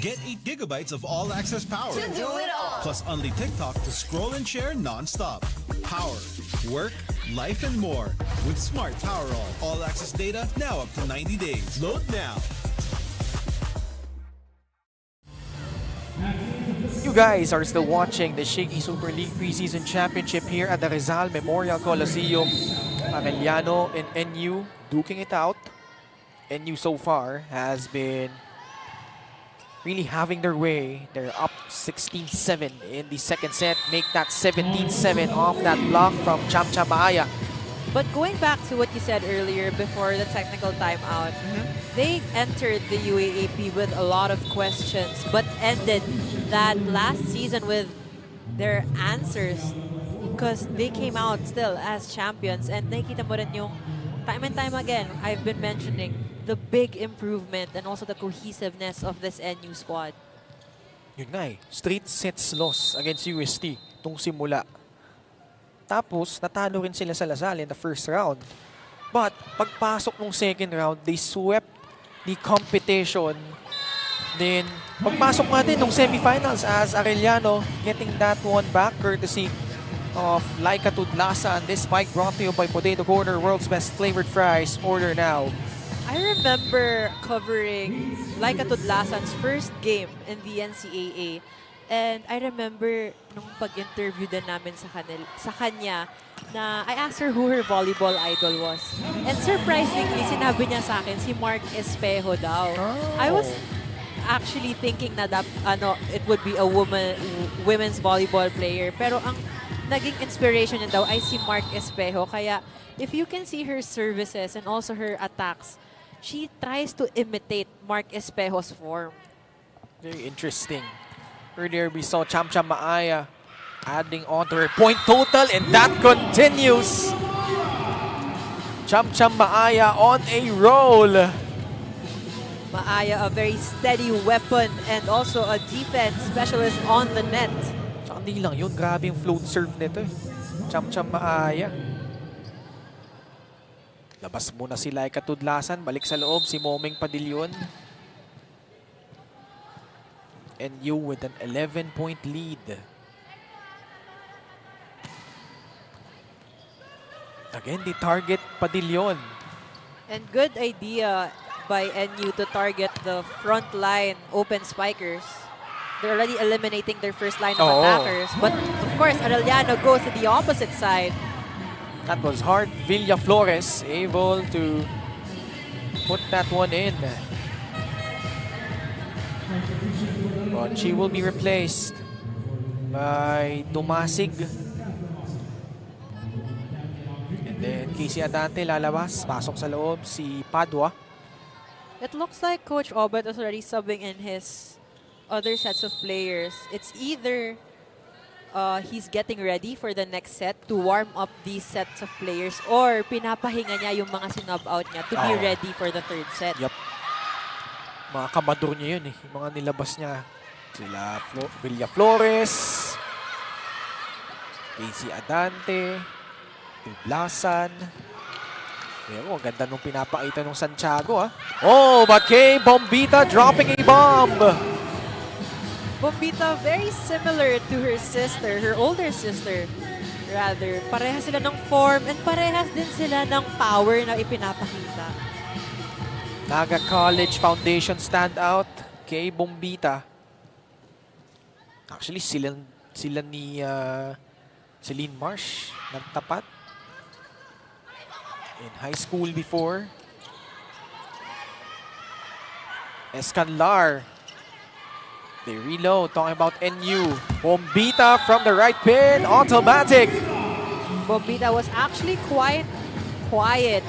Speaker 6: Get 8 gigabytes of all-access power.
Speaker 2: To do it all.
Speaker 6: Plus only TikTok to scroll and share non-stop. Power, work, life, and more. With Smart Power all-access data now up to 90 days. Load now.
Speaker 8: You guys are still watching the Shakey Super League Preseason Championship here at the Rizal Memorial Coliseum. Arellano and NU duking it out. NU so far has been really having their way. They're up 16-7 in the second set. Make that 17-7 off that block from Cham-Cham Maaya.
Speaker 9: But going back to what you said earlier before the technical timeout, they entered the UAAP with a lot of questions but ended that last season with their answers because they came out still as champions. And nakita mo rin yung time and time again, I've been mentioning the big improvement and also the cohesiveness of this NU squad.
Speaker 8: Yun nga eh, straight sets loss against UST nung simula. Tapos, natalo rin sila sa Lasal in the first round. But, pagpasok nung second round, they swept the competition. Then, pagpasok nga din nung semifinals as Arellano getting that one back courtesy of Laika Tudlasan. This spike brought to you by Potato Corner, world's best flavored fries. Order now.
Speaker 9: I remember covering Laika Tudlasan's first game in the NCAA, And I remember nung pag-interview din namin sa kanya na I asked her who her volleyball idol was. And surprisingly, sinabi niya sa akin si Mark Espejo daw. I was actually thinking na it would be a women's volleyball player. Pero ang naging inspiration niya daw ay si Mark Espejo. Kaya if you can see her services and also her attacks, she tries to imitate Mark Espejo's form.
Speaker 8: Very interesting. Earlier, we saw Cham Maaya adding on to her point total, and that continues. Cham Maaya on a roll.
Speaker 9: Maaya, a very steady weapon and also a defense specialist on the net.
Speaker 8: Tsaka hindi lang yun, grabe yung float serve nito eh. Cham Maaya. Labas muna si Laika Tudlasan, balik sa loob si Momeng Padillon. And you with an 11-point lead. Again, the target Padillon.
Speaker 9: And good idea by NU to target the front line open spikers. They're already eliminating their first line of attackers. But of course, Arellano goes to the opposite side.
Speaker 8: That was hard. Villa Flores able to put that one in. But she will be replaced by Dumasig. And then Casey Adante lalabas. Pasok sa loob si Padua.
Speaker 9: It looks like Coach Obet is already subbing in his other sets of players. It's either he's getting ready for the next set to warm up these sets of players or pinapahinga niya yung mga sinub out niya to be ready for the third set.
Speaker 8: Yup. Mga kamador niya yun eh. Yung mga nilabas niya. Sila Villa Flores, Casey Adante, Tublasan. Pero ang ganda nung pinapakita nung Santiago ah. Oh, but Kay Bombita dropping a bomb.
Speaker 9: Bombita very similar to her sister, her older sister rather. Parehas sila ng form and parehas din sila ng power na ipinapakita.
Speaker 8: Naga College Foundation standout, Kay Bombita. Actually, sila ni Celine Marsh nagtapat in high school before. Escanlar. They reload, talking about NU. Bombita from the right pin, automatic.
Speaker 9: Bombita was actually quite quiet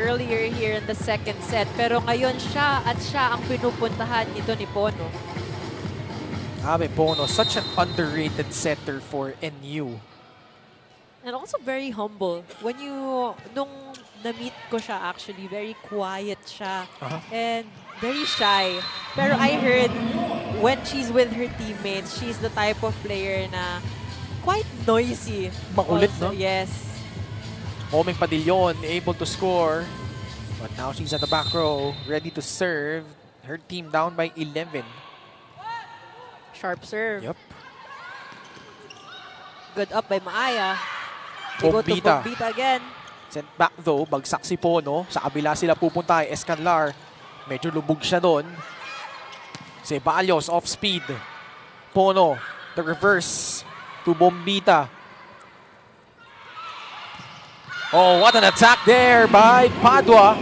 Speaker 9: earlier here in the second set. Pero ngayon siya ang pinupuntahan nito ni Pono.
Speaker 8: Abe Pono, such an underrated setter for NU.
Speaker 9: And also very humble. Nung na-meet ko siya actually, very quiet siya. And very shy. Pero I heard when she's with her teammates, she's the type of player na quite noisy.
Speaker 8: Makulit, no?
Speaker 9: Yes.
Speaker 8: Momeng Padillon able to score. But now she's at the back row, ready to serve. Her team down by 11.
Speaker 9: Sharp serve.
Speaker 8: Yep.
Speaker 9: Good up by Maaya. They go to Bombita again.
Speaker 8: Sent back though, bagsak si Pono. Sa kabila sila pupunta ay Escanlar. Medyo lubog siya doon. Ceballos off speed. Pono, the reverse to Bombita. Oh, what an attack there by Padua.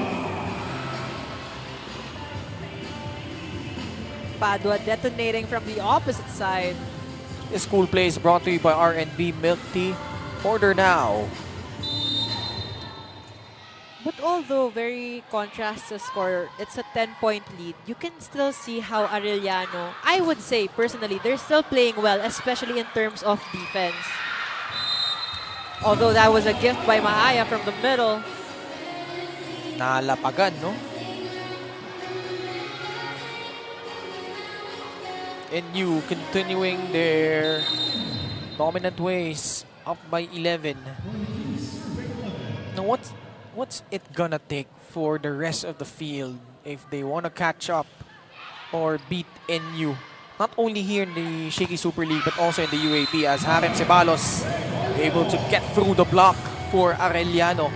Speaker 9: Padua detonating from the opposite side.
Speaker 8: This cool play is brought to you by R&B Milk Tea. Order now.
Speaker 9: But although very contrast to score, it's a 10-point lead. You can still see how Arellano, I would say personally, they're still playing well, especially in terms of defense. Although that was a gift by Maaya from the middle.
Speaker 8: Nalapagan, no? NU continuing their dominant ways, up by 11. Now what's it gonna take for the rest of the field if they want to catch up or beat NU? Not only here in the Shakey Super League but also in the UAP, as Harem Ceballos able to get through the block for Arellano.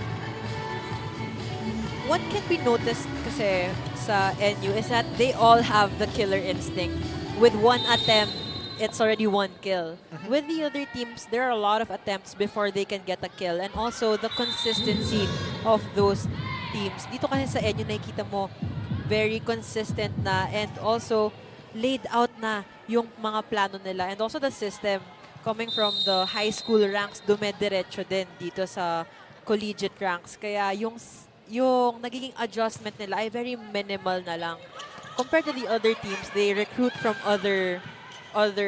Speaker 9: What can be noticed kasi sa NU is that they all have the killer instinct. With one attempt, it's already one kill. With the other teams, there are a lot of attempts before they can get a kill. And also, the consistency of those teams. Dito kasi sa Enyo, nakikita mo, very consistent na. And also, laid out na yung mga plano nila. And also the system, coming from the high school ranks, dumediretso din dito sa collegiate ranks. Kaya yung nagiging adjustment nila ay very minimal na lang. Compared to the other teams, they recruit from other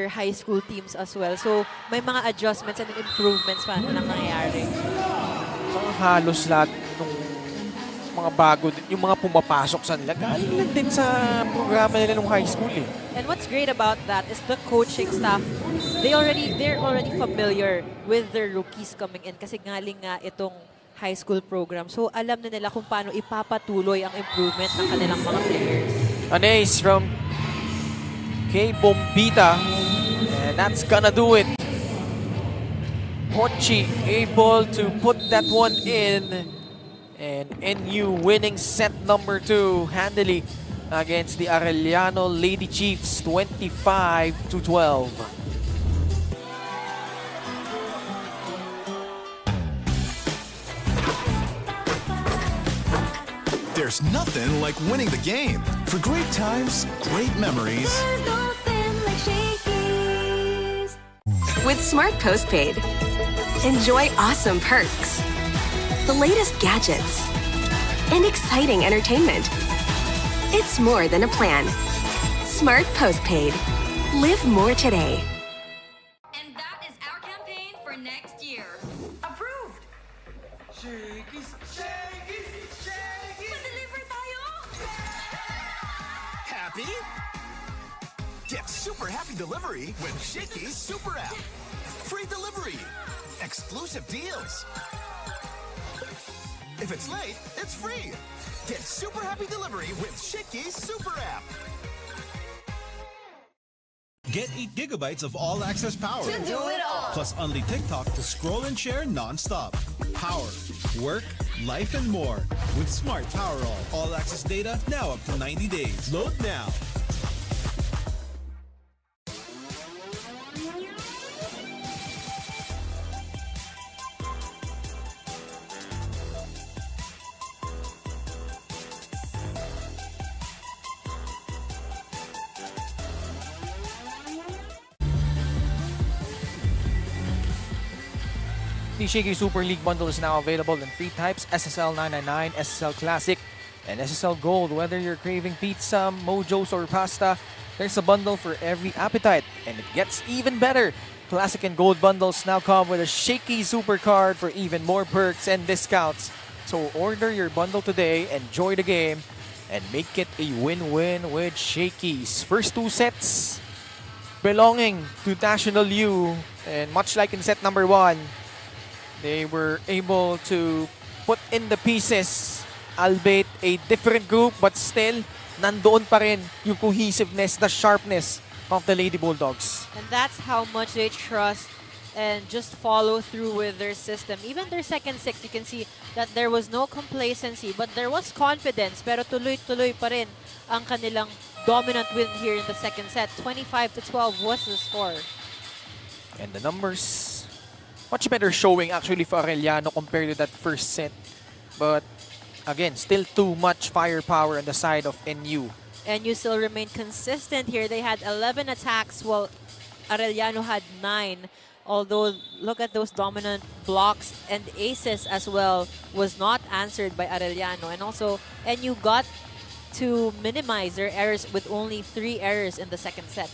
Speaker 9: high school teams as well. So, may mga adjustments and improvements pa na nangyayari.
Speaker 8: So, halos lahat ng mga bago, yung mga pumapasok sa nila, galing lang din sa programa nila nung high school eh.
Speaker 9: And what's great about that is the coaching staff, they're already familiar with their rookies coming in kasi galing nga itong high school program. So, alam na nila kung paano ipapatuloy ang improvement ng kanilang mga players.
Speaker 8: An ace from K. Bombita. And that's gonna do it. Pochi able to put that one in. And NU winning set number 2 handily against the Arellano Lady Chiefs, 25-12.
Speaker 1: There's nothing like winning the game. For great times, great memories.
Speaker 2: There's nothing like Shakey's.
Speaker 3: With Smart Postpaid, enjoy awesome perks, the latest gadgets, and exciting entertainment. It's more than a plan. Smart Postpaid. Live more today.
Speaker 4: And that is our campaign for next year.
Speaker 5: Approved! Shakey's, Shakey's, Shakey's!
Speaker 4: Pa-deliver tayo!
Speaker 1: Happy? Get super happy delivery with Shakey's Super App. Free delivery. Exclusive deals. If it's late, it's free. Get super happy delivery with Shakey's Super App.
Speaker 6: Get 8 gigabytes of all-access power.
Speaker 2: To do it all.
Speaker 6: Plus only TikTok to scroll and share non-stop. Power, work, life, and more. With Smart Power All-access data now up to 90 days. Load now.
Speaker 8: The Shakey Super League bundle is now available in 3 types: SSL 999, SSL Classic, and SSL Gold. Whether you're craving pizza, mojos, or pasta, there's a bundle for every appetite. And it gets even better. Classic and Gold bundles now come with a Shakey Super Card for even more perks and discounts. So order your bundle today, enjoy the game, and make it a win-win with Shakey's. First 2 sets belonging to National U, and much like in set number 1, they were able to put in the pieces, albeit a different group, but still, nandoon pa rin yung cohesiveness, the sharpness of the Lady Bulldogs.
Speaker 9: And that's how much they trust and just follow through with their system. Even their second 6, you can see that there was no complacency, but there was confidence. Pero tuloy-tuloy pa rin ang kanilang dominant win here in the second set. 25-12 was the score.
Speaker 8: And the numbers, much better showing actually for Arellano compared to that first set. But again, still too much firepower on the side of NU.
Speaker 9: And you still remain consistent here. They had 11 attacks while Arellano had 9. Although, look at those dominant blocks and aces as well was not answered by Arellano. And also, NU got to minimize their errors with only 3 errors in the second set.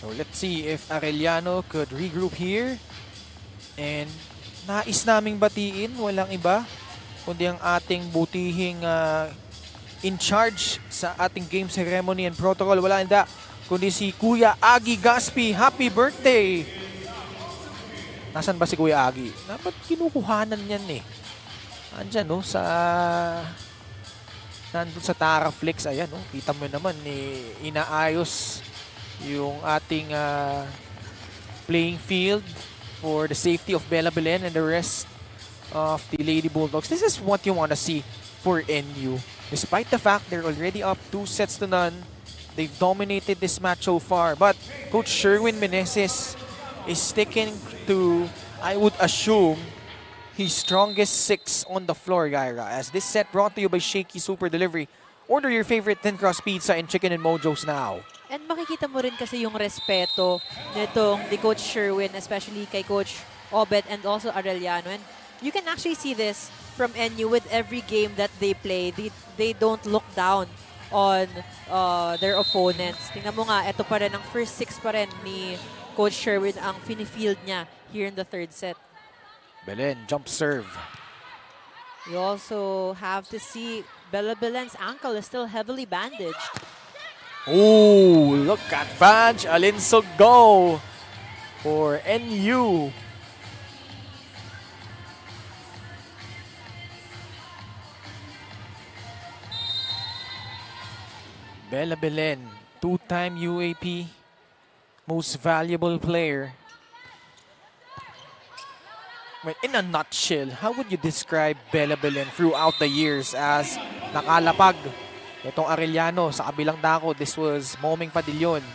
Speaker 8: So let's see if Arellano could regroup here. And nais naming batiin, walang iba, kundi ang ating butihing in charge sa ating game ceremony and protocol. Wala hindi, kundi si Kuya Agi Gaspi. Happy birthday! Nasaan ba si Kuya Agi? Dapat kinukuhanan yan eh. Andyan no, nandun sa Taraflex. Ayan no, kita mo naman inaayos yung ating playing field for the safety of Bella Belen and the rest of the Lady Bulldogs. This is what you want to see for NU. Despite the fact they're already up 2-0, They've dominated this match so far. But Coach Sherwin Meneses is sticking to, I would assume, his strongest 6 on the floor, Gyra. As this set brought to you by Shakey Super Delivery. Order your favorite thin crust pizza and chicken and mojos now.
Speaker 9: And makikita mo rin kasi yung respeto nitong ni Coach Sherwin, especially kay Coach Obet and also Arellano. And you can actually see this from NU with every game that they play. They don't look down on their opponents. Tingnan mo nga, ito pa rin, ang first 6 pa rin ni Coach Sherwin ang finifield niya here in the third set.
Speaker 8: Belen, jump serve.
Speaker 9: You also have to see Bella Belen's ankle is still heavily bandaged.
Speaker 8: Oh, look at Vanj Alinsog go for NU. Bella Belen, 2-time UAP most valuable player. Well, in a nutshell, how would you describe Bella Belen throughout the years as nakalapag itong Arellano sa kabilang dako? This was Moming Padillon.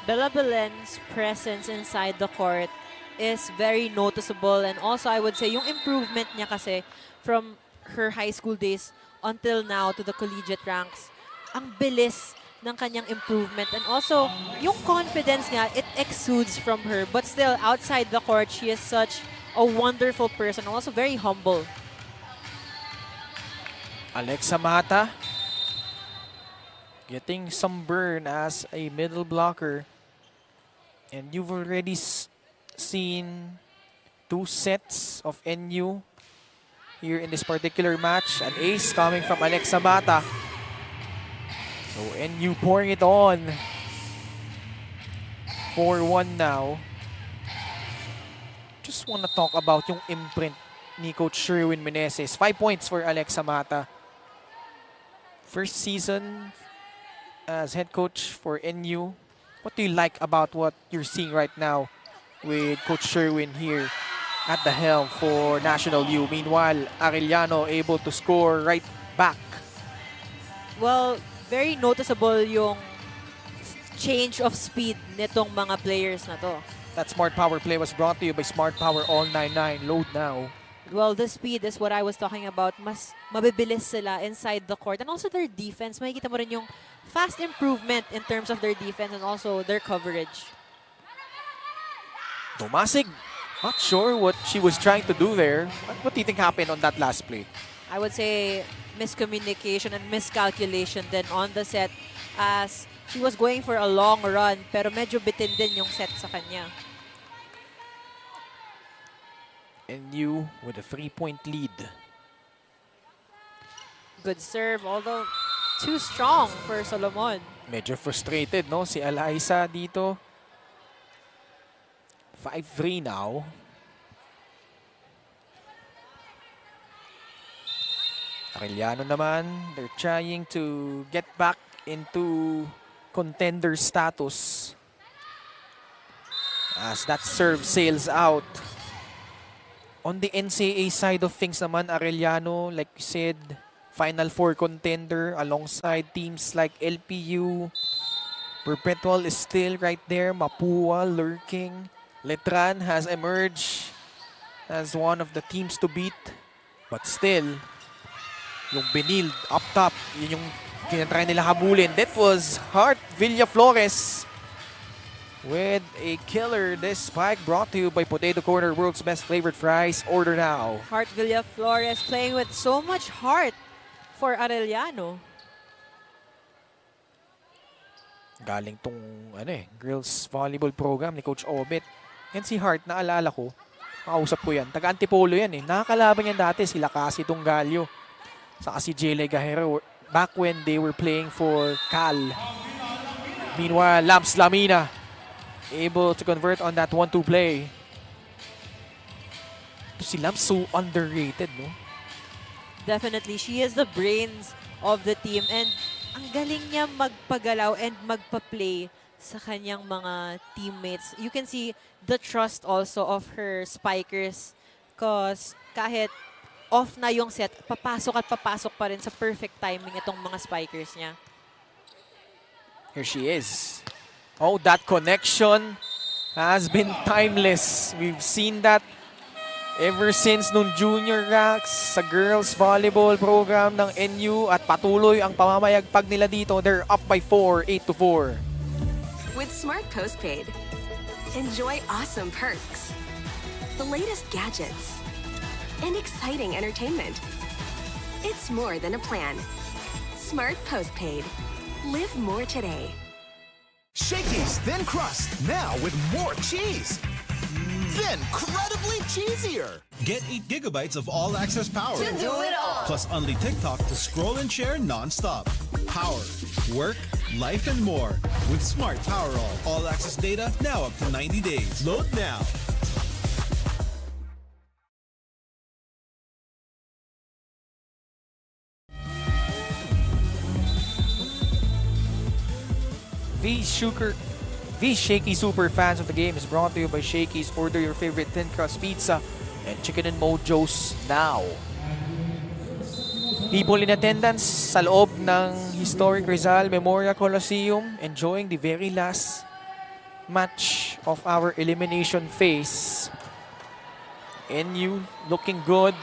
Speaker 9: Bella Belen's presence inside the court is very noticeable, and also I would say yung improvement niya kasi from her high school days until now to the collegiate ranks, ang bilis ng kanyang improvement, and also yung confidence niya, it exudes from her, but still outside the court she is such a wonderful person, also very humble.
Speaker 8: Alexa Mata getting some burn as a middle blocker. And you've already seen 2 sets of NU here in this particular match. An ace coming from Alexa Mata. So NU pouring it on. 4-1 now. Just want to talk about yung imprint ni Coach Sherwin Meneses. 5 points for Alexa Mata. First season as head coach for NU. What do you like about what you're seeing right now with Coach Sherwin here at the helm for National U? Meanwhile, Arellano able to score right back.
Speaker 9: Well, very noticeable yung change of speed nitong mga players na to.
Speaker 8: That smart power play was brought to you by Smart Power All 99. Load now.
Speaker 9: Well, the speed is what I was talking about. Mas mabibilis sila inside the court. And also their defense. Makikita mo rin yung fast improvement in terms of their defense and also their coverage.
Speaker 8: Tomasig, not sure what she was trying to do there. What do you think happened on that last play?
Speaker 9: I would say miscommunication and miscalculation then on the set, as she was going for a long run pero medyo bitin din yung set sa kanya.
Speaker 8: NU with a 3-point lead.
Speaker 9: Good serve, although too strong for Solomon.
Speaker 8: Medyo frustrated, no? Si Alaisa dito. 5-3 now. Arellano naman, they're trying to get back into contender status. As that serve sails out. On the NCAA side of things naman, Arellano, like you said, Final Four contender alongside teams like LPU. Perpetual is still right there. Mapua lurking. Letran has emerged as one of the teams to beat. But still, yung Benil up top, yun yung tinatry nila habulin. That was Hart Villaflores with a killer. This spike brought to you by Potato Corner, world's best flavored fries. Order now.
Speaker 9: Hart Villaflores playing with so much heart for Arellano.
Speaker 8: Galing tong girls volleyball program ni Coach Obet. Yan si Hart, naalala ko. Makausap ko yan. Taga-Antipolo yan eh. Nakakalaban yan dati sila Kasi Tunggalio. Saka si Jele Gajero. Back when they were playing for Cal. Meanwhile, Lamps Lamina able to convert on that 1-2 play. Si Lamps so underrated, no?
Speaker 9: Definitely, she is the brains of the team, and ang galing niya magpagalaw and magpa-play sa kanyang mga teammates. You can see the trust also of her spikers, because kahit off na yung set, papasok at papasok pa rin sa perfect timing itong mga spikers niya.
Speaker 8: Here she is. Oh, that connection has been timeless. We've seen that ever since nung junior ranks sa girls volleyball program ng NU at patuloy ang pamamayagpag nila dito. They're up by 4, 8-4.
Speaker 3: With Smart Postpaid, enjoy awesome perks, the latest gadgets, and exciting entertainment. It's more than a plan. Smart Postpaid. Live more today.
Speaker 1: Shakey's Thin Crust, now with more cheese. Then, incredibly cheesier.
Speaker 6: Get 8 gigabytes of all-access power.
Speaker 2: To do it all.
Speaker 6: Plus only TikTok to scroll and share non-stop. Power, work, life, and more. With Smart Power all-access data now up to 90 days. Load now.
Speaker 8: These Shakey super fans of the game is brought to you by Shakey's. Order your favorite thin crust pizza and chicken and mojos now. People in attendance sa loob ng historic Rizal Memorial Coliseum enjoying the very last match of our elimination phase. NU looking good,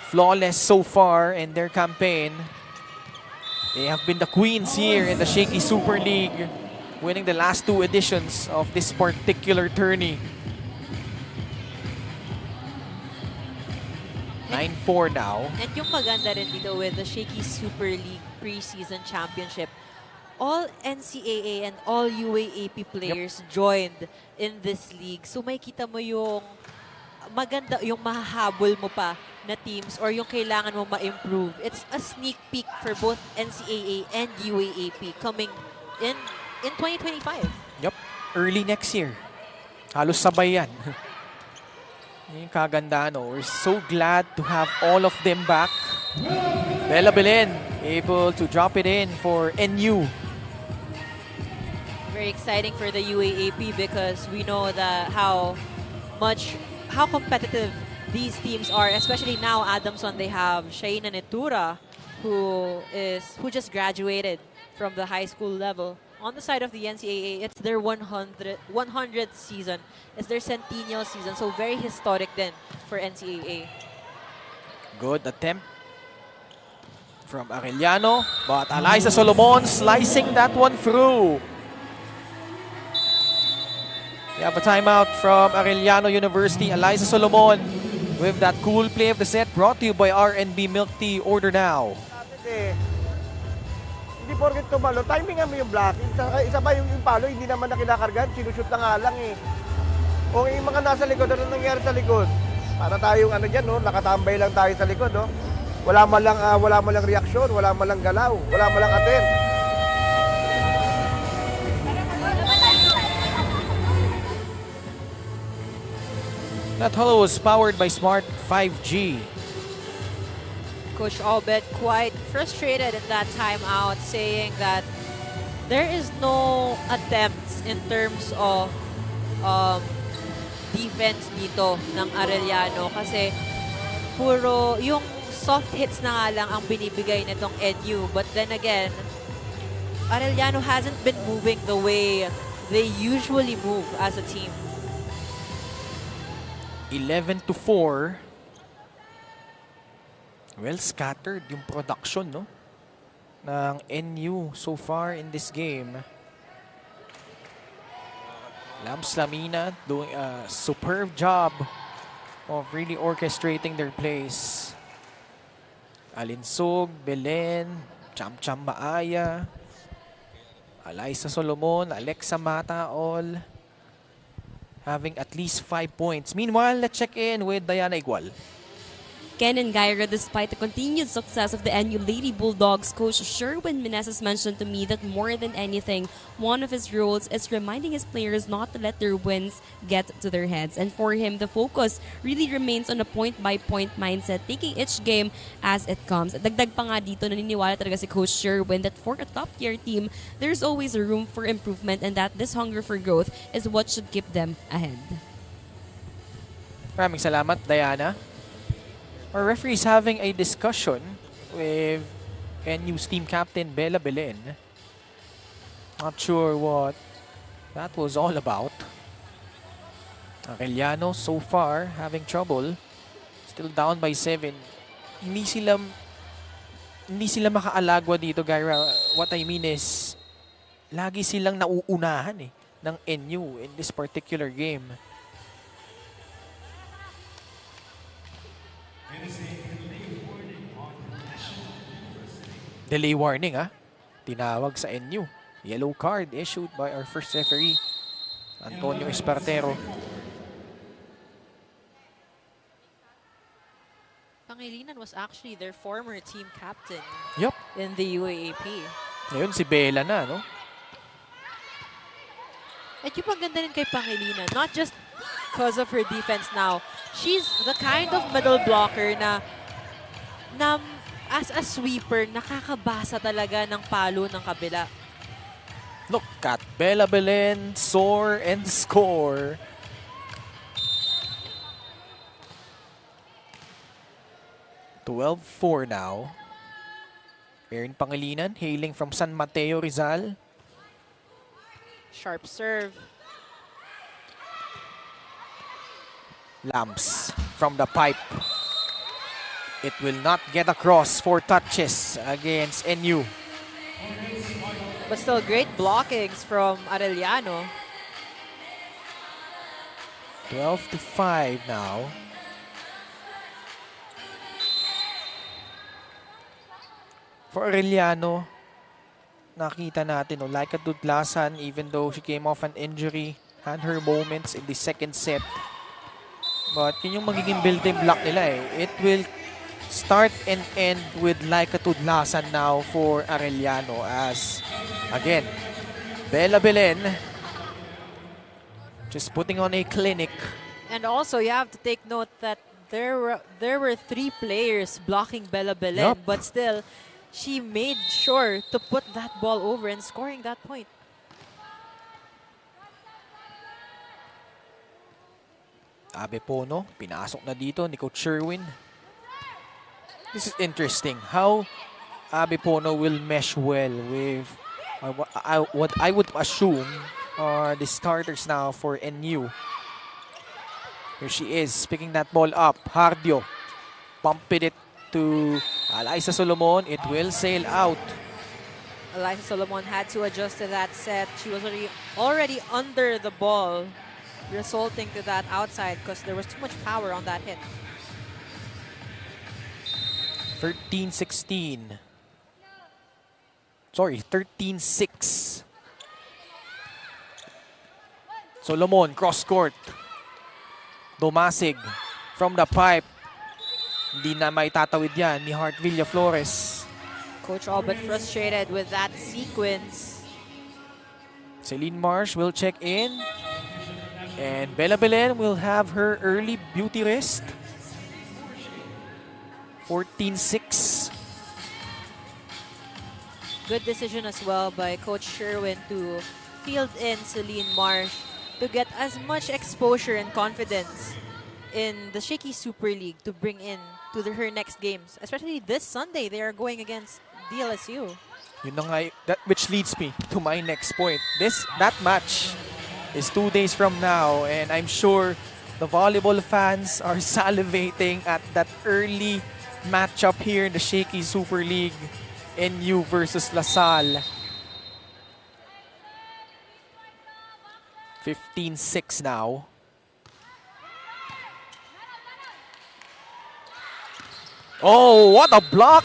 Speaker 8: flawless so far in their campaign. They have been the queens here in the Shakey Super League, winning the last 2 editions of this particular tourney. 9-4 now.
Speaker 9: And yung maganda rin dito with the Shakey Super League preseason championship, all NCAA and all UAAP players joined in this league. So may kita mo yung maganda, yung mahahabol mo pa na teams or yung kailangan mo ma-improve. It's a sneak peek for both NCAA and UAAP coming in 2025.
Speaker 8: Yep, early next year. Halos sabay yan. Yung kagandahan, no? We're so glad to have all of them back. Bella Belen able to drop it in for NU.
Speaker 9: Very exciting for the UAAP because we know that how competitive these teams are, especially now Adamson. They have Shaina Netura, who just graduated from the high school level. On the side of the NCAA, it's their 100th season. It's their centennial season, so very historic then for NCAA.
Speaker 8: Good attempt from Arellano, but Eliza Solomon slicing that one through. We have a timeout from Arellano University. Eliza Solomon with that cool play of the set, brought to you by R&B Milk Tea. Order now.
Speaker 11: Hindi porket tumalo, timing mo yung blocking. Isa pa yung palo, hindi naman na kinakargan, sinushoot na nga lang eh. O yung mga nasa likod, ano nangyari sa likod? Para tayong ano dyan, no? Nakatambay lang tayo sa likod, no? Wala man lang reaksyon, wala man lang galaw, wala man lang attend.
Speaker 8: That hollow was powered by Smart 5G.
Speaker 9: Coach Obed quite frustrated in that timeout, saying that there is no attempts in terms of defense dito ng Arellano kasi puro yung soft hits na nga lang ang binibigay nitong NU. But then again, Arellano hasn't been moving the way they usually move as a team.
Speaker 8: 11-4. Well scattered yung production, no, ng NU so far in this game. Lams Lamina doing a superb job of really orchestrating their plays. Alinsog, Belen, Cham Maaya, Eliza Solomon, Alexa Mata, all having at least 5 points. Meanwhile, let's check in with Diana Igual.
Speaker 7: Ken and Gyra, despite the continued success of the NU Lady Bulldogs, Coach Sherwin Meneses mentioned to me that more than anything, one of his roles is reminding his players not to let their wins get to their heads. And for him, the focus really remains on a point-by-point mindset, taking each game as it comes. Dagdag pa nga dito, naniniwala talaga si Coach Sherwin that for a top-tier team, there's always a room for improvement and that this hunger for growth is what should keep them ahead.
Speaker 8: Maraming salamat, Diana. Our referee is having a discussion with NU's team captain Bella Belen. Not sure what that was all about. Arellano so far having trouble. Still down by 7. Hindi sila makaalagwa dito, Gyra. What I mean is, lagi silang nauunahan ng NU in this particular game. Delay warning, tinawag sa NU. Yellow card issued by our first referee, Antonio Espartero.
Speaker 9: Pangilinan was actually their former team captain
Speaker 8: Yup.
Speaker 9: in the UAAP.
Speaker 8: Ngayon si Bella na, no?
Speaker 9: At yung paganda rin kay Pangilinan, not just because of her defense now, she's the kind of middle blocker na as a sweeper, nakakabasa talaga ng palo ng kabila.
Speaker 8: Look at Bella Belen soar and score. (12-4) now. Erin Pangilinan hailing from San Mateo, Rizal.
Speaker 9: Sharp serve.
Speaker 8: Lamps from the pipe. It will not get across 4 touches against NU.
Speaker 9: But still great blockings from Arellano.
Speaker 8: 12-5 now. For Arellano, nakita natin, Laika Tudlasan, even though she came off an injury, had her moments in the second set. But yun yung magiging building block nila It will start and end with Laika Tudlasan now for Arellano as, again, Bella Belen just putting on a clinic.
Speaker 9: And also, you have to take note that there were 3 players blocking Bella Belen, but still, she made sure to put that ball over and scoring that point.
Speaker 8: Abe Pono, pinasok na dito ni Coach Sherwin. This is interesting. How Abe Pono will mesh well with what I would assume are the starters now for NU. Here she is, picking that ball up. Hardio, bumping it to Alyssa Solomon. It will sail out.
Speaker 9: Alyssa Solomon had to adjust to that set. She was already under the ball, resulting to that outside because there was too much power on that hit.
Speaker 8: 13-16. Sorry, 13-6. Solomon, cross court. Domasig from the pipe. Hindi na may tatawid yan ni Hart Villaflores.
Speaker 9: Coach all but frustrated with that sequence.
Speaker 8: Celine Marsh will check in. And Bella Belen will have her early beauty rest. 14-6.
Speaker 9: Good decision as well by Coach Sherwin to field in Celine Marsh to get as much exposure and confidence in the Shakey Super League to bring in to her next games. Especially this Sunday, they are going against DLSU.
Speaker 8: Yun na nga, which leads me to my next point. That match is 2 days from now, and I'm sure the volleyball fans are salivating at that early matchup here in the Shakey Super League. NU versus LaSalle. 15-6 now. Oh, what a block!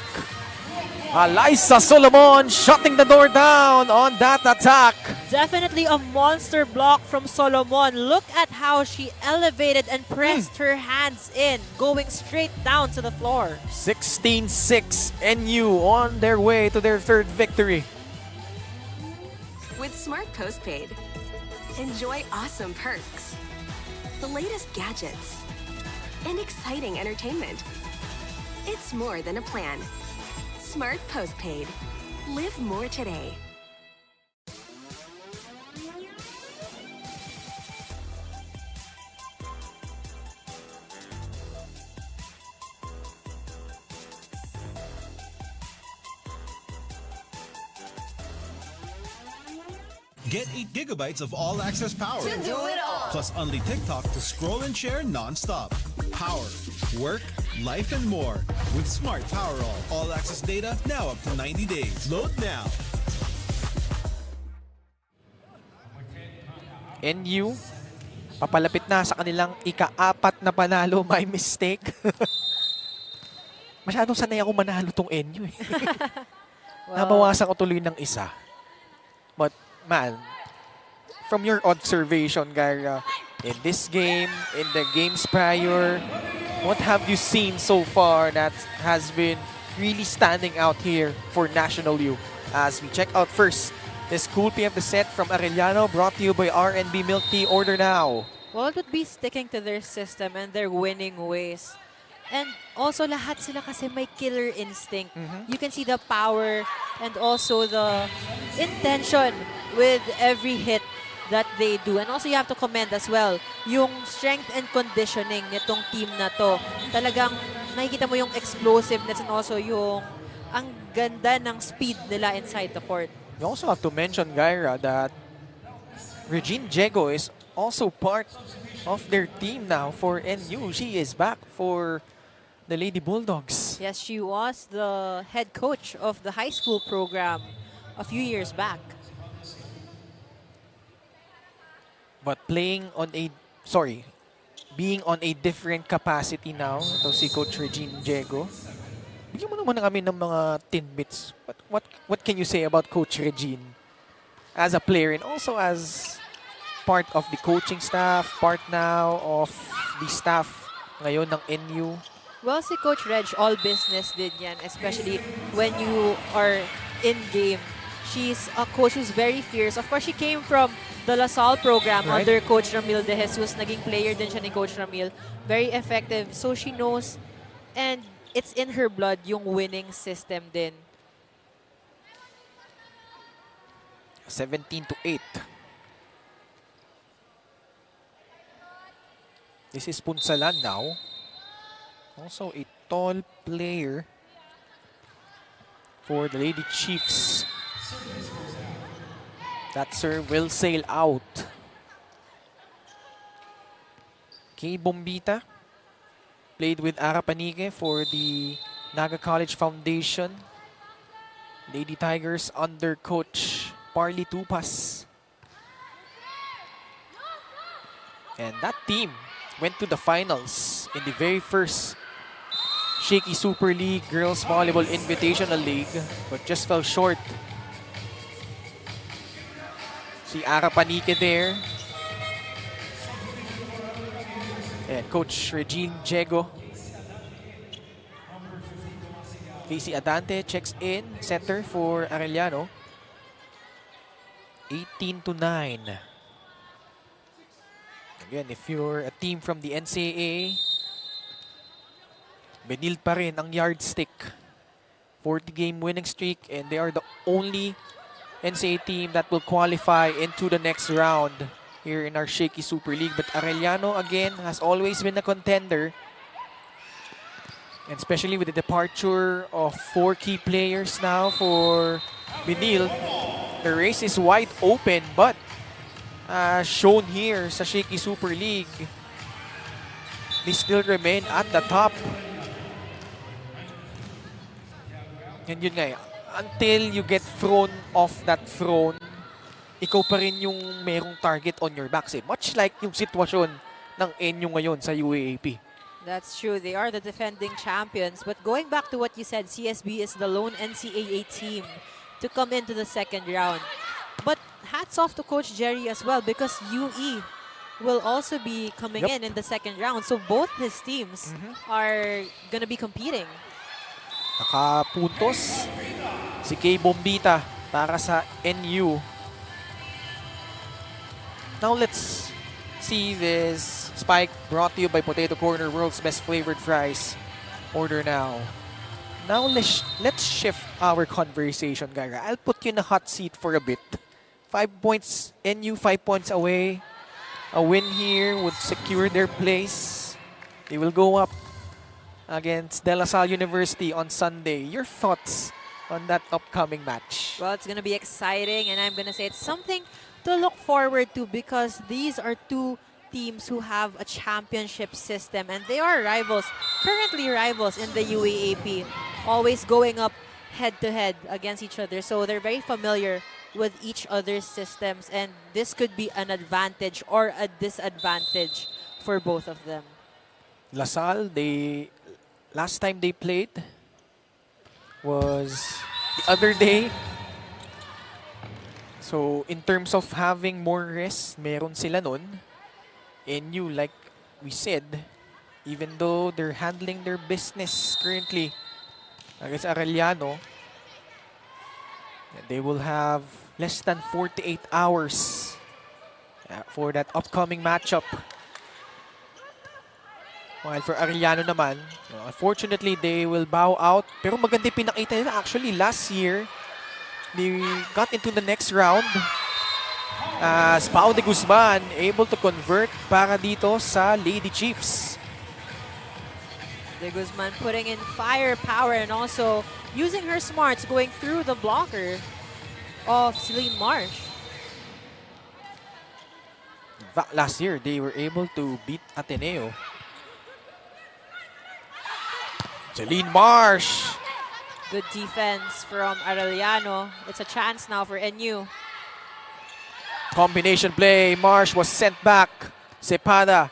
Speaker 8: Alyssa Solomon shutting the door down on that attack.
Speaker 9: Definitely a monster block from Solomon. Look at how she elevated and pressed her hands in, going straight down to the floor.
Speaker 8: 16-6, NU on their way to their 3rd victory.
Speaker 3: With Smart Postpaid, enjoy awesome perks, the latest gadgets, and exciting entertainment. It's more than a plan. Smart Postpaid. Live more today.
Speaker 6: Get 8 gigabytes of all-access power.
Speaker 2: To do it all.
Speaker 6: Plus only TikTok to scroll and share non-stop. Power, work, life, and more. With Smart Power all-access data now up to 90 days. Load now.
Speaker 8: NU, papalapit na sa kanilang ika-4 na panalo. My mistake. Masyadong sanay ako manalo tong NU eh. Nabawasan ko tuloy ng isa. But man, from your observation, Gara, in this game, in the games prior, what have you seen so far that has been really standing out here for National U? As we check out first, this cool PF the set from Arellano, brought to you by R&B Milk Tea. Order now.
Speaker 9: Well, it would be sticking to their system and their winning ways. And also, lahat sila kasi may killer instinct. You can see the power and also the intention with every hit that they do. And also, you have to commend as well yung strength and conditioning nitong team na to. Talagang nakikita mo yung explosiveness and also yung ang ganda ng speed nila inside the court.
Speaker 8: You also have to mention, Gaira, that Regine Diego is also part of their team now for NU. She is back for the Lady Bulldogs.
Speaker 9: Yes, she was the head coach of the high school program a few years back.
Speaker 8: But being on a different capacity now, ito si Coach Regine Diego. Bigyan mo naman kami ng mga tidbits. What can you say about Coach Regine as a player and also as part of the coaching staff, part now of the staff ngayon ng NU?
Speaker 9: Well, si Coach Reg, all business din yan, especially when you are in game. She's a coach who's very fierce. Of course, she came from the La Salle program under Coach Ramil De Jesus. Naging player din siya ni Coach Ramil. Very effective. So she knows, and it's in her blood, yung winning system din.
Speaker 8: 17-8. This is Punsalan now. Also a tall player for the Lady Chiefs. That serve will sail out. Kay Bombita played with Ara Panique for the Naga College Foundation. Lady Tigers under Coach Parley Tupas. And that team went to the finals in the very first Shakey Super League Girls Volleyball Invitational League, but just fell short. Si Ara Panique there. And Coach Regine Diego. Casey Adante checks in, center for Arellano. 18-9. Again, if you're a team from the NCAA, Benil pa rin ang yardstick. 40-game winning streak, and they are the only NCAA team that will qualify into the next round here in our Shakey Super League. But Arellano, again, has always been a contender. And especially with the departure of 4 key players now for Benil, the race is wide open, but shown here sa Shakey Super League, they still remain at the top. And yun nga, until you get thrown off that throne, ikaw pa rin yung merong target on your back. Much like yung sitwasyon ng NU ngayon sa UAAP.
Speaker 9: That's true. They are the defending champions. But going back to what you said, CSB is the lone NCAA team to come into the second round. But hats off to Coach Jerry as well, because UE will also be coming in the second round. So both his teams are going to be competing.
Speaker 8: Nakapuntos si Kay Bombita para sa NU. Now let's see this spike brought to you by Potato Corner, world's best flavored fries. Order now. Now let's shift our conversation, Gara. I'll put you in a hot seat for a bit. 5 points, NU 5 points away. A win here would secure their place. They will go up against De La Salle University on Sunday. Your thoughts on that upcoming match.
Speaker 9: Well, it's going to be exciting, and I'm going to say it's something to look forward to because these are two teams who have a championship system, and they are rivals, currently rivals in the UAAP, always going up head-to-head against each other. So they're very familiar with each other's systems, and this could be an advantage or a disadvantage for both of them.
Speaker 8: LaSalle, last time they played was the other day. So in terms of having more rest, meron sila nun. NU, like we said, even though they're handling their business currently against Arellano, they will have less than 48 hours for that upcoming matchup. While for Arellano naman, unfortunately, they will bow out. Pero maganda yung pinakita nila. Actually, last year, they got into the next round as Pao de Guzman able to convert para dito sa Lady Chiefs.
Speaker 9: De Guzman putting in firepower and also using her smarts going through the blocker of Celine Marsh.
Speaker 8: In fact, last year, they were able to beat Ateneo. Celine Marsh.
Speaker 9: Good defense from Arellano. It's a chance now for NU.
Speaker 8: Combination play. Marsh was sent back. Cepeda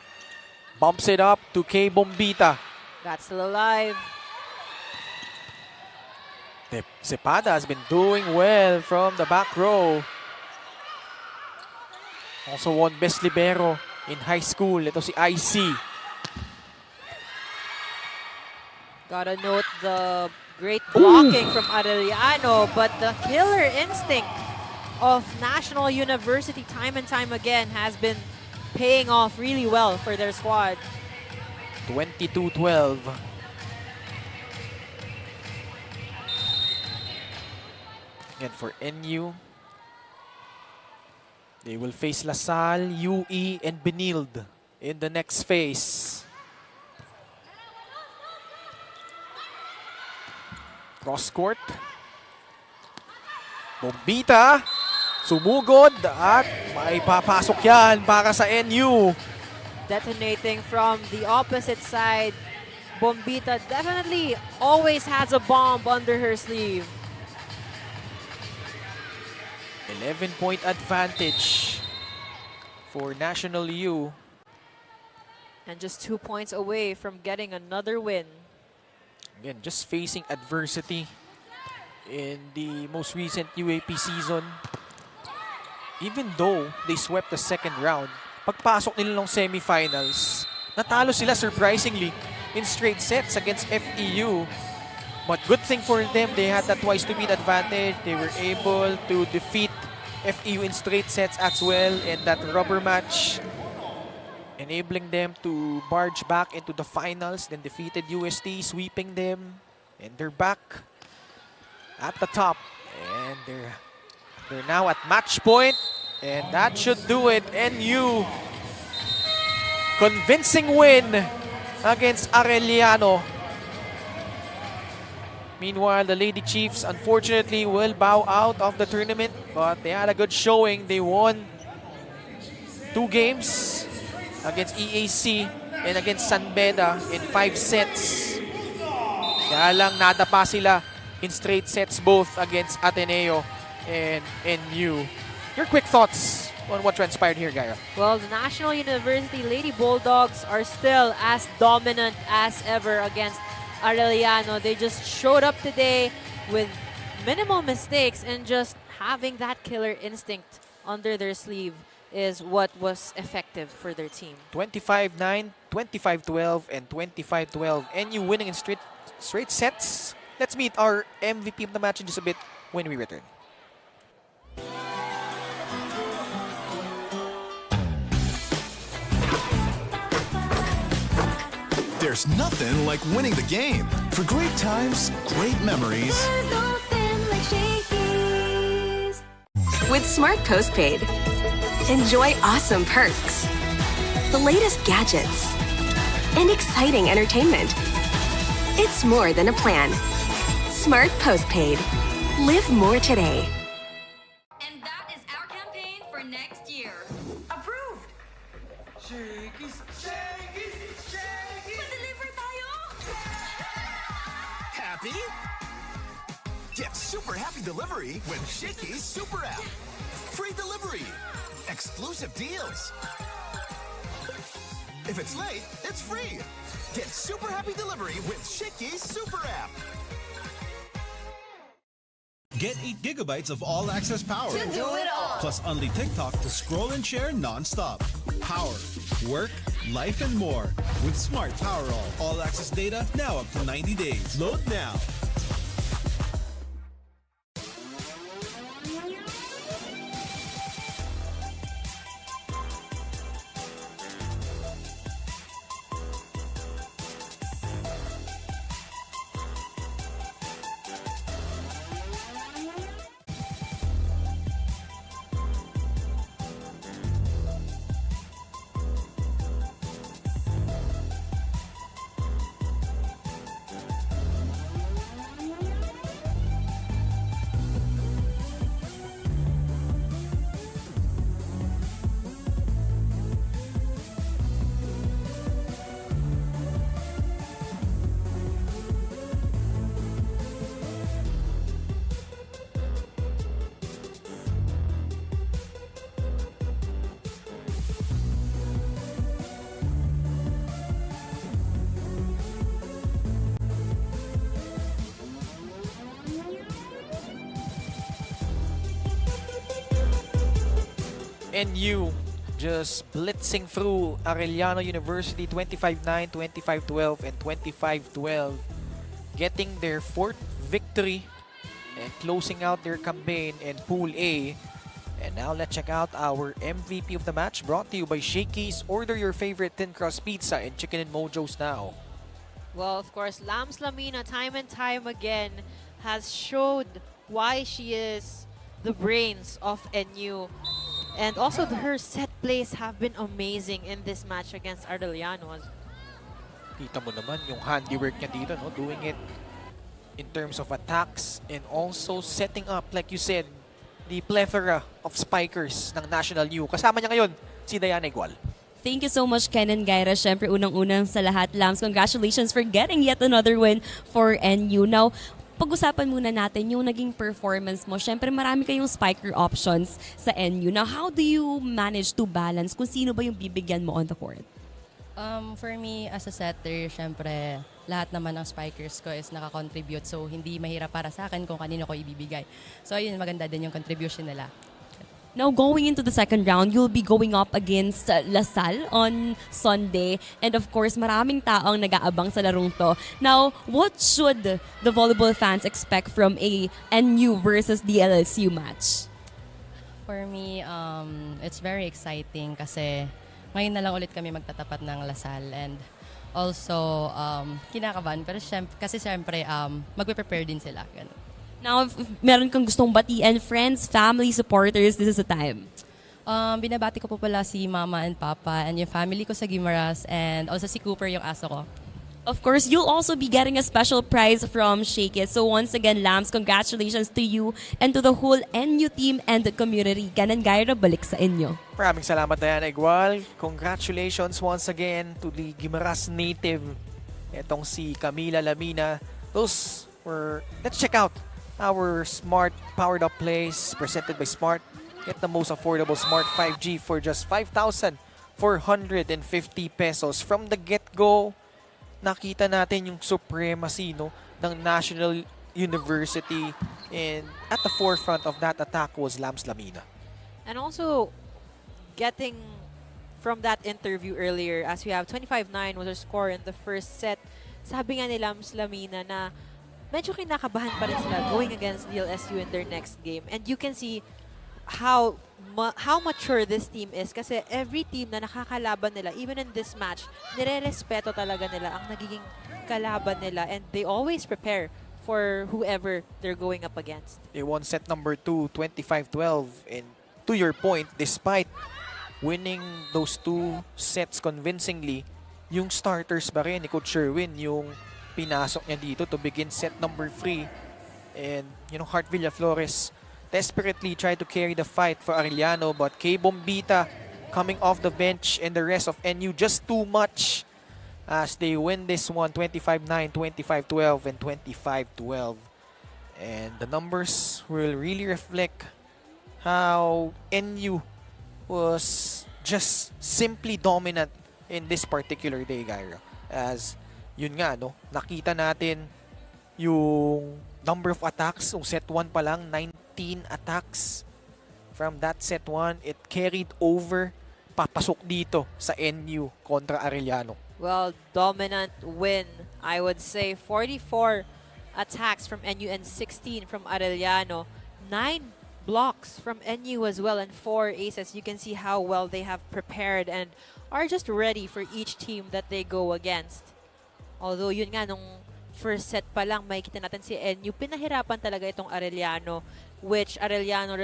Speaker 8: bumps it up to K. Bombita.
Speaker 9: That's still alive.
Speaker 8: Cepeda has been doing well from the back row. Also won Best Libero in high school. Ito si IC.
Speaker 9: Gotta note the great blocking from Arellano, but the killer instinct of National University time and time again has been paying off really well for their squad.
Speaker 8: 22-12. Again for NU. They will face LaSalle, UE, and Benilde in the next phase. Cross court. Bombita. Sumugod at may papasok yan para sa NU.
Speaker 9: Detonating from the opposite side. Bombita definitely always has a bomb under her sleeve.
Speaker 8: 11-point advantage for National U.
Speaker 9: And just 2 points away from getting another win.
Speaker 8: Again, just facing adversity in the most recent UAP season. Even though they swept the second round, pagpasok nila ng semifinals, natalo sila surprisingly in straight sets against FEU. But good thing for them, they had that twice to beat advantage. They were able to defeat FEU in straight sets as well in that rubber match, enabling them to barge back into the finals, then defeated UST, sweeping them, and they're back at the top. And they're now at match point, and that should do it. NU, convincing win against Arellano. Meanwhile, the Lady Chiefs, unfortunately, will bow out of the tournament, but they had a good showing. They won 2 games against EAC and against San Beda in 5 sets. Kaya lang nadapa sila in straight sets both against Ateneo and NU. Your quick thoughts on what transpired here, Gaia?
Speaker 9: Well, the National University Lady Bulldogs are still as dominant as ever against Arellano. They just showed up today with minimal mistakes, and just having that killer instinct under their sleeve is what was effective for their team.
Speaker 8: 25-9, 25-12, and 25-12. NU winning in straight sets. Let's meet our MVP of the match in just a bit when we return.
Speaker 1: There's nothing like winning the game. For great times, great memories.
Speaker 2: There's nothing like Shakey's.
Speaker 3: With Smart Postpaid, enjoy awesome perks, the latest gadgets, and exciting entertainment. It's more than a plan. Smart Postpaid. Live more today.
Speaker 4: And that is our campaign for next year.
Speaker 5: Approved! Shakey's, Shakey's, Shakey's!
Speaker 4: Pa-deliver tayo!
Speaker 1: Happy? Get super happy delivery with Shakey's Super App. Free delivery. Exclusive deals. If it's late, it's free. Get super happy delivery with Shakey's Super App.
Speaker 6: Get 8 gigabytes of all-access power.
Speaker 2: To do it all.
Speaker 6: Plus only TikTok to scroll and share non-stop. Power, work, life, and more. With Smart Power all-access data now up to 90 days. Load now.
Speaker 8: NU just blitzing through Arellano University 25-9, 25-12, and 25-12, getting their 4th victory and closing out their campaign in Pool A. And now let's check out our MVP of the match, brought to you by Shakey's. Order your favorite thin crust pizza and chicken and mojos now.
Speaker 9: Well, of course, Lams Lamina, time and time again, has showed why she is the brains of NU. And also, her set plays have been amazing in this match against Arellano.
Speaker 8: Kita mo naman yung handiwork niya dito, no? Doing it in terms of attacks and also setting up, like you said, the plethora of spikers ng National U. Kasama niya ngayon, si Diana Igual.
Speaker 7: Thank you so much, Ken and Gaira. Siyempre, unang-unang sa lahat, Lams, congratulations for getting yet another win for NU. Now, pag-usapan muna natin yung naging performance mo. Siyempre, marami kayong spiker options sa NU. Now, how do you manage to balance kung sino ba yung bibigyan mo on the court?
Speaker 12: For me, as a setter, syempre, lahat naman ng spikers ko is nakakontribute. So, hindi mahirap para sa akin kung kanino ko ibibigay. So, ayun, maganda din yung contribution nila.
Speaker 7: Now, going into the second round, you'll be going up against LaSalle on Sunday. And of course, maraming taong nag-aabang sa larong to. Now, what should the volleyball fans expect from a NU versus the LSU match?
Speaker 12: For me, it's very exciting kasi ngayon na lang ulit kami magtatapat ng LaSalle. And also, kinakabahan. Pero kasi syempre, magpe-prepare din sila. Ganun.
Speaker 7: Now, if meron kang gustong batiin, friends, family, supporters, this is the time.
Speaker 12: Binabati ko po pala si Mama and Papa and yung family ko sa Guimaras and also si Cooper, yung aso ko.
Speaker 7: Of course, you'll also be getting a special prize from Shakey. So once again, Lams, congratulations to you and to the whole NU team and the community. Ganan Gaira, balik sa inyo.
Speaker 8: Maraming salamat, Diana Igual. Congratulations once again to the Guimaras native. Etong si Camila Lamina. Those were... Let's check out our Smart Powered Up plays presented by Smart. Get the most affordable Smart 5G for just 5,450 pesos. From the get-go, nakita natin yung supremacy, no, ng National University, and at the forefront of that attack was Lams Lamina.
Speaker 9: And also, getting from that interview earlier, as we have 25-9 was our score in the first set, sabi nga ni Lams Lamina na medyo kinakabahan pa rin sila going against DLSU in their next game. And you can see how mature this team is kasi every team na nakakalaban nila, even in this match, nire-respeto talaga nila ang nagiging kalaban nila and they always prepare for whoever they're going up against.
Speaker 8: They won set number 2, 25-12. And to your point, despite winning those 2 sets convincingly, yung starters ba rin ni Coach Sherwin, yung pinasok niya dito to begin set number 3, And, Heart Villaflores desperately tried to carry the fight for Arellano, but Kay Bombita coming off the bench and the rest of NU just too much as they win this one 25-9, 25-12, and 25-12. And the numbers will really reflect how NU was just simply dominant in this particular day, Gyra. As yun nga, nakita natin yung number of attacks. Yung set 1 pa lang, 19 attacks. From that set 1, it carried over papasok dito sa NU kontra Arellano.
Speaker 9: Well, dominant win. I would say 44 attacks from NU and 16 from Arellano. 9 blocks from NU as well and 4 aces. You can see how well they have prepared and are just ready for each team that they go against. Although yun nga, nung first set pa lang, makikita natin si NU, pinahirapan talaga itong Arellano, which Arellano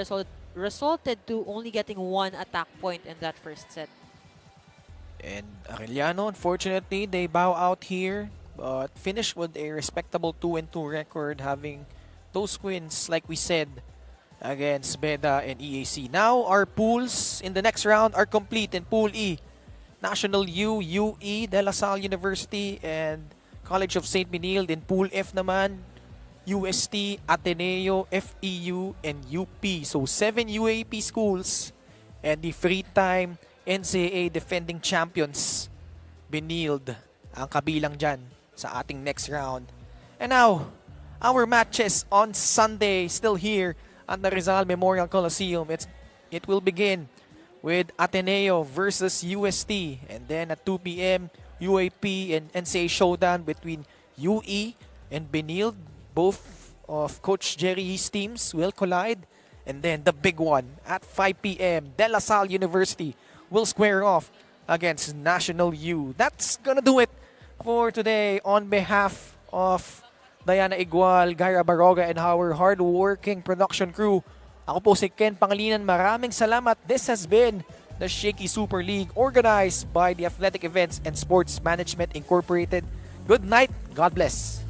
Speaker 9: resulted to only getting 1 attack point in that first set.
Speaker 8: And Arellano, unfortunately, they bow out here, but finished with a respectable 2-2 record, having those wins, like we said, against Beda and EAC. Now, our pools in the next round are complete in Pool E. National U, UE, De La Salle University, and College of St. Benilde. In Pool F naman, UST, Ateneo, FEU, and UP. So, 7 UAP schools and the free-time NCAA defending champions, Benilde, ang kabilang dyan sa ating next round. And now, our matches on Sunday, still here at the Rizal Memorial Coliseum. It will begin with Ateneo versus UST. And then at 2 p.m., UAP and NCAA showdown between UE and Benilde. Both of Coach Jerry's teams will collide. And then the big one at 5 p.m., De La Salle University will square off against National U. That's gonna do it for today. On behalf of Diana Igual, Gyra Baroga, and our hard-working production crew, ako po si Ken Pangilinan. Maraming salamat. This has been the Shakey Super League, organized by the Athletic Events and Sports Management Incorporated. Good night. God bless.